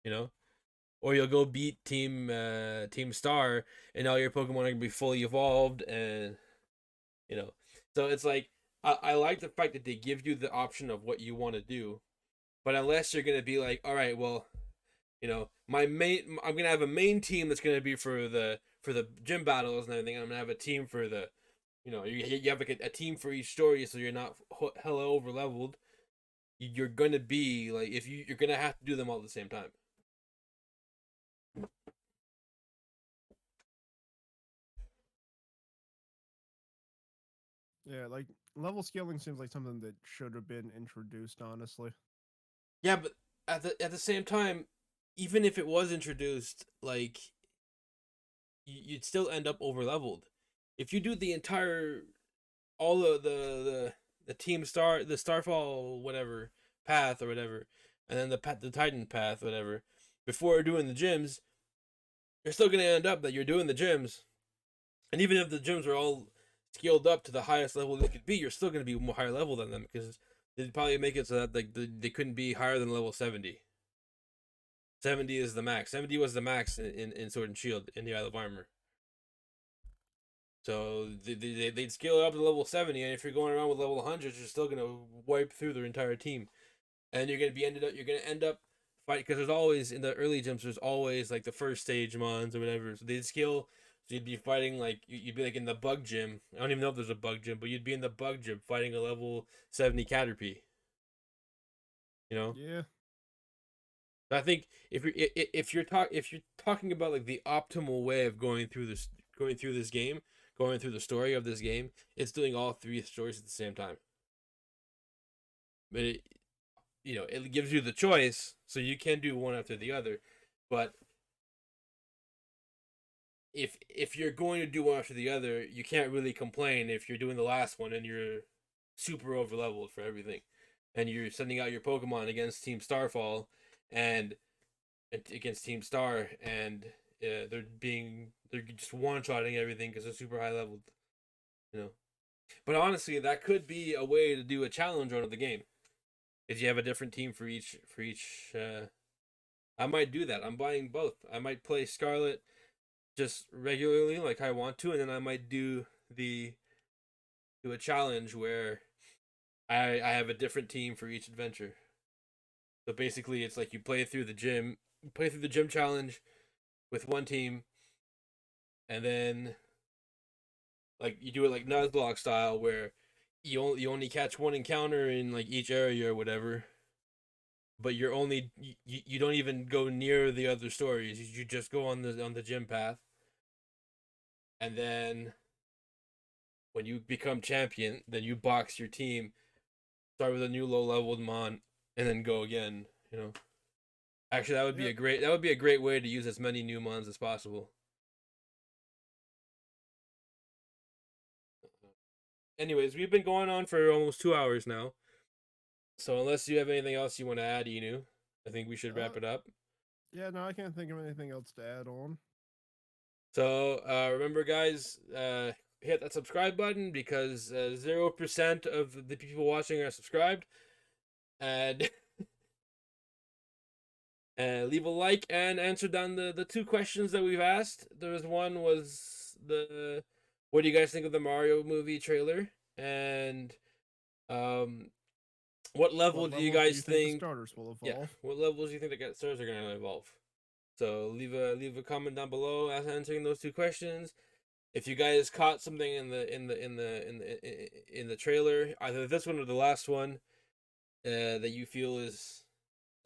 you know? Or you'll go beat Team Star, and all your Pokemon are gonna be fully evolved, and you know. So it's like I like the fact that they give you the option of what you want to do, but unless you're gonna be like, all right, well, I'm gonna have a main team that's gonna be for the gym battles and everything. I'm gonna have a team for the, you have like a team for each story, so you're not hella over leveled. You're gonna be like, if you're gonna have to do them all at the same time. Yeah, like level scaling seems like something that should have been introduced, honestly. Yeah, but at the same time, even if it was introduced, like you'd still end up over leveled. If you do the entire all of the team star the Starfall whatever path or whatever, and then the Titan path whatever, before doing the gyms, you're still gonna end up that you're doing the gyms, and even if the gyms are all scaled up to the highest level they could be, you're still gonna be more higher level than them because they'd probably make it so that like they couldn't be higher than level 70. 70 is the max. 70 was the max in Sword and Shield in the Isle of Armor. So they'd scale it up to level 70, and if you're going around with level 100, you're still gonna wipe through their entire team, and you're gonna end up fight because there's always in the early gyms there's always like the first stage mons or whatever. So they'd scale, so you'd be fighting like you'd be like in the bug gym. I don't even know if there's a bug gym, but you'd be in the bug gym fighting a level 70 Caterpie. You know. Yeah. I think if you're talking about like the optimal way of going through this game, going through the story of this game, it's doing all three stories at the same time. But it gives you the choice, so you can do one after the other. But if you're going to do one after the other, you can't really complain if you're doing the last one and you're super over leveled for everything, and you're sending out your Pokemon against Team Starfall and against Team Star, and they're just one shotting everything because they're super high leveled, you know. But honestly, that could be a way to do a challenge run of the game. Is you have a different team for each. I might do that. I'm buying both. I might play Scarlet just regularly like I want to, and then I might do a challenge where I have a different team for each adventure. So basically, it's like you play through the gym challenge with one team, and then like you do it like Nuzlocke style, where you only catch one encounter in like each area or whatever, but you don't even go near the other stories. You just go on the gym path, and then when you become champion, then you box your team, start with a new low leveled mon, and then go again. You know. Actually, that would be a great way to use as many new mons as possible. Anyways, we've been going on for almost 2 hours now. So unless you have anything else you want to add, Inu, I think we should wrap it up. Yeah, no, I can't think of anything else to add on. So remember, guys, hit that subscribe button because 0% of the people watching are subscribed, and leave a like and answer down the two questions that we've asked. There was one was what do you guys think of the Mario movie trailer, and what level do you guys think the starters will evolve? Yeah, what levels do you think the starters are gonna evolve? So leave a comment down below answering those two questions. If you guys caught something in the trailer, either this one or the last one, that you feel is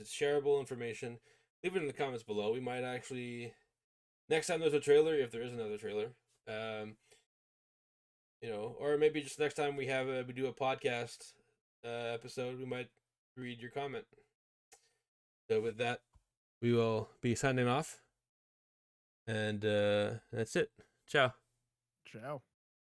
shareable information, leave it in the comments below. We might actually next time there's a trailer, if there is another trailer, or maybe just next time we do a podcast episode, we might read your comment. So with that, we will be signing off, and that's it. Ciao. Ciao.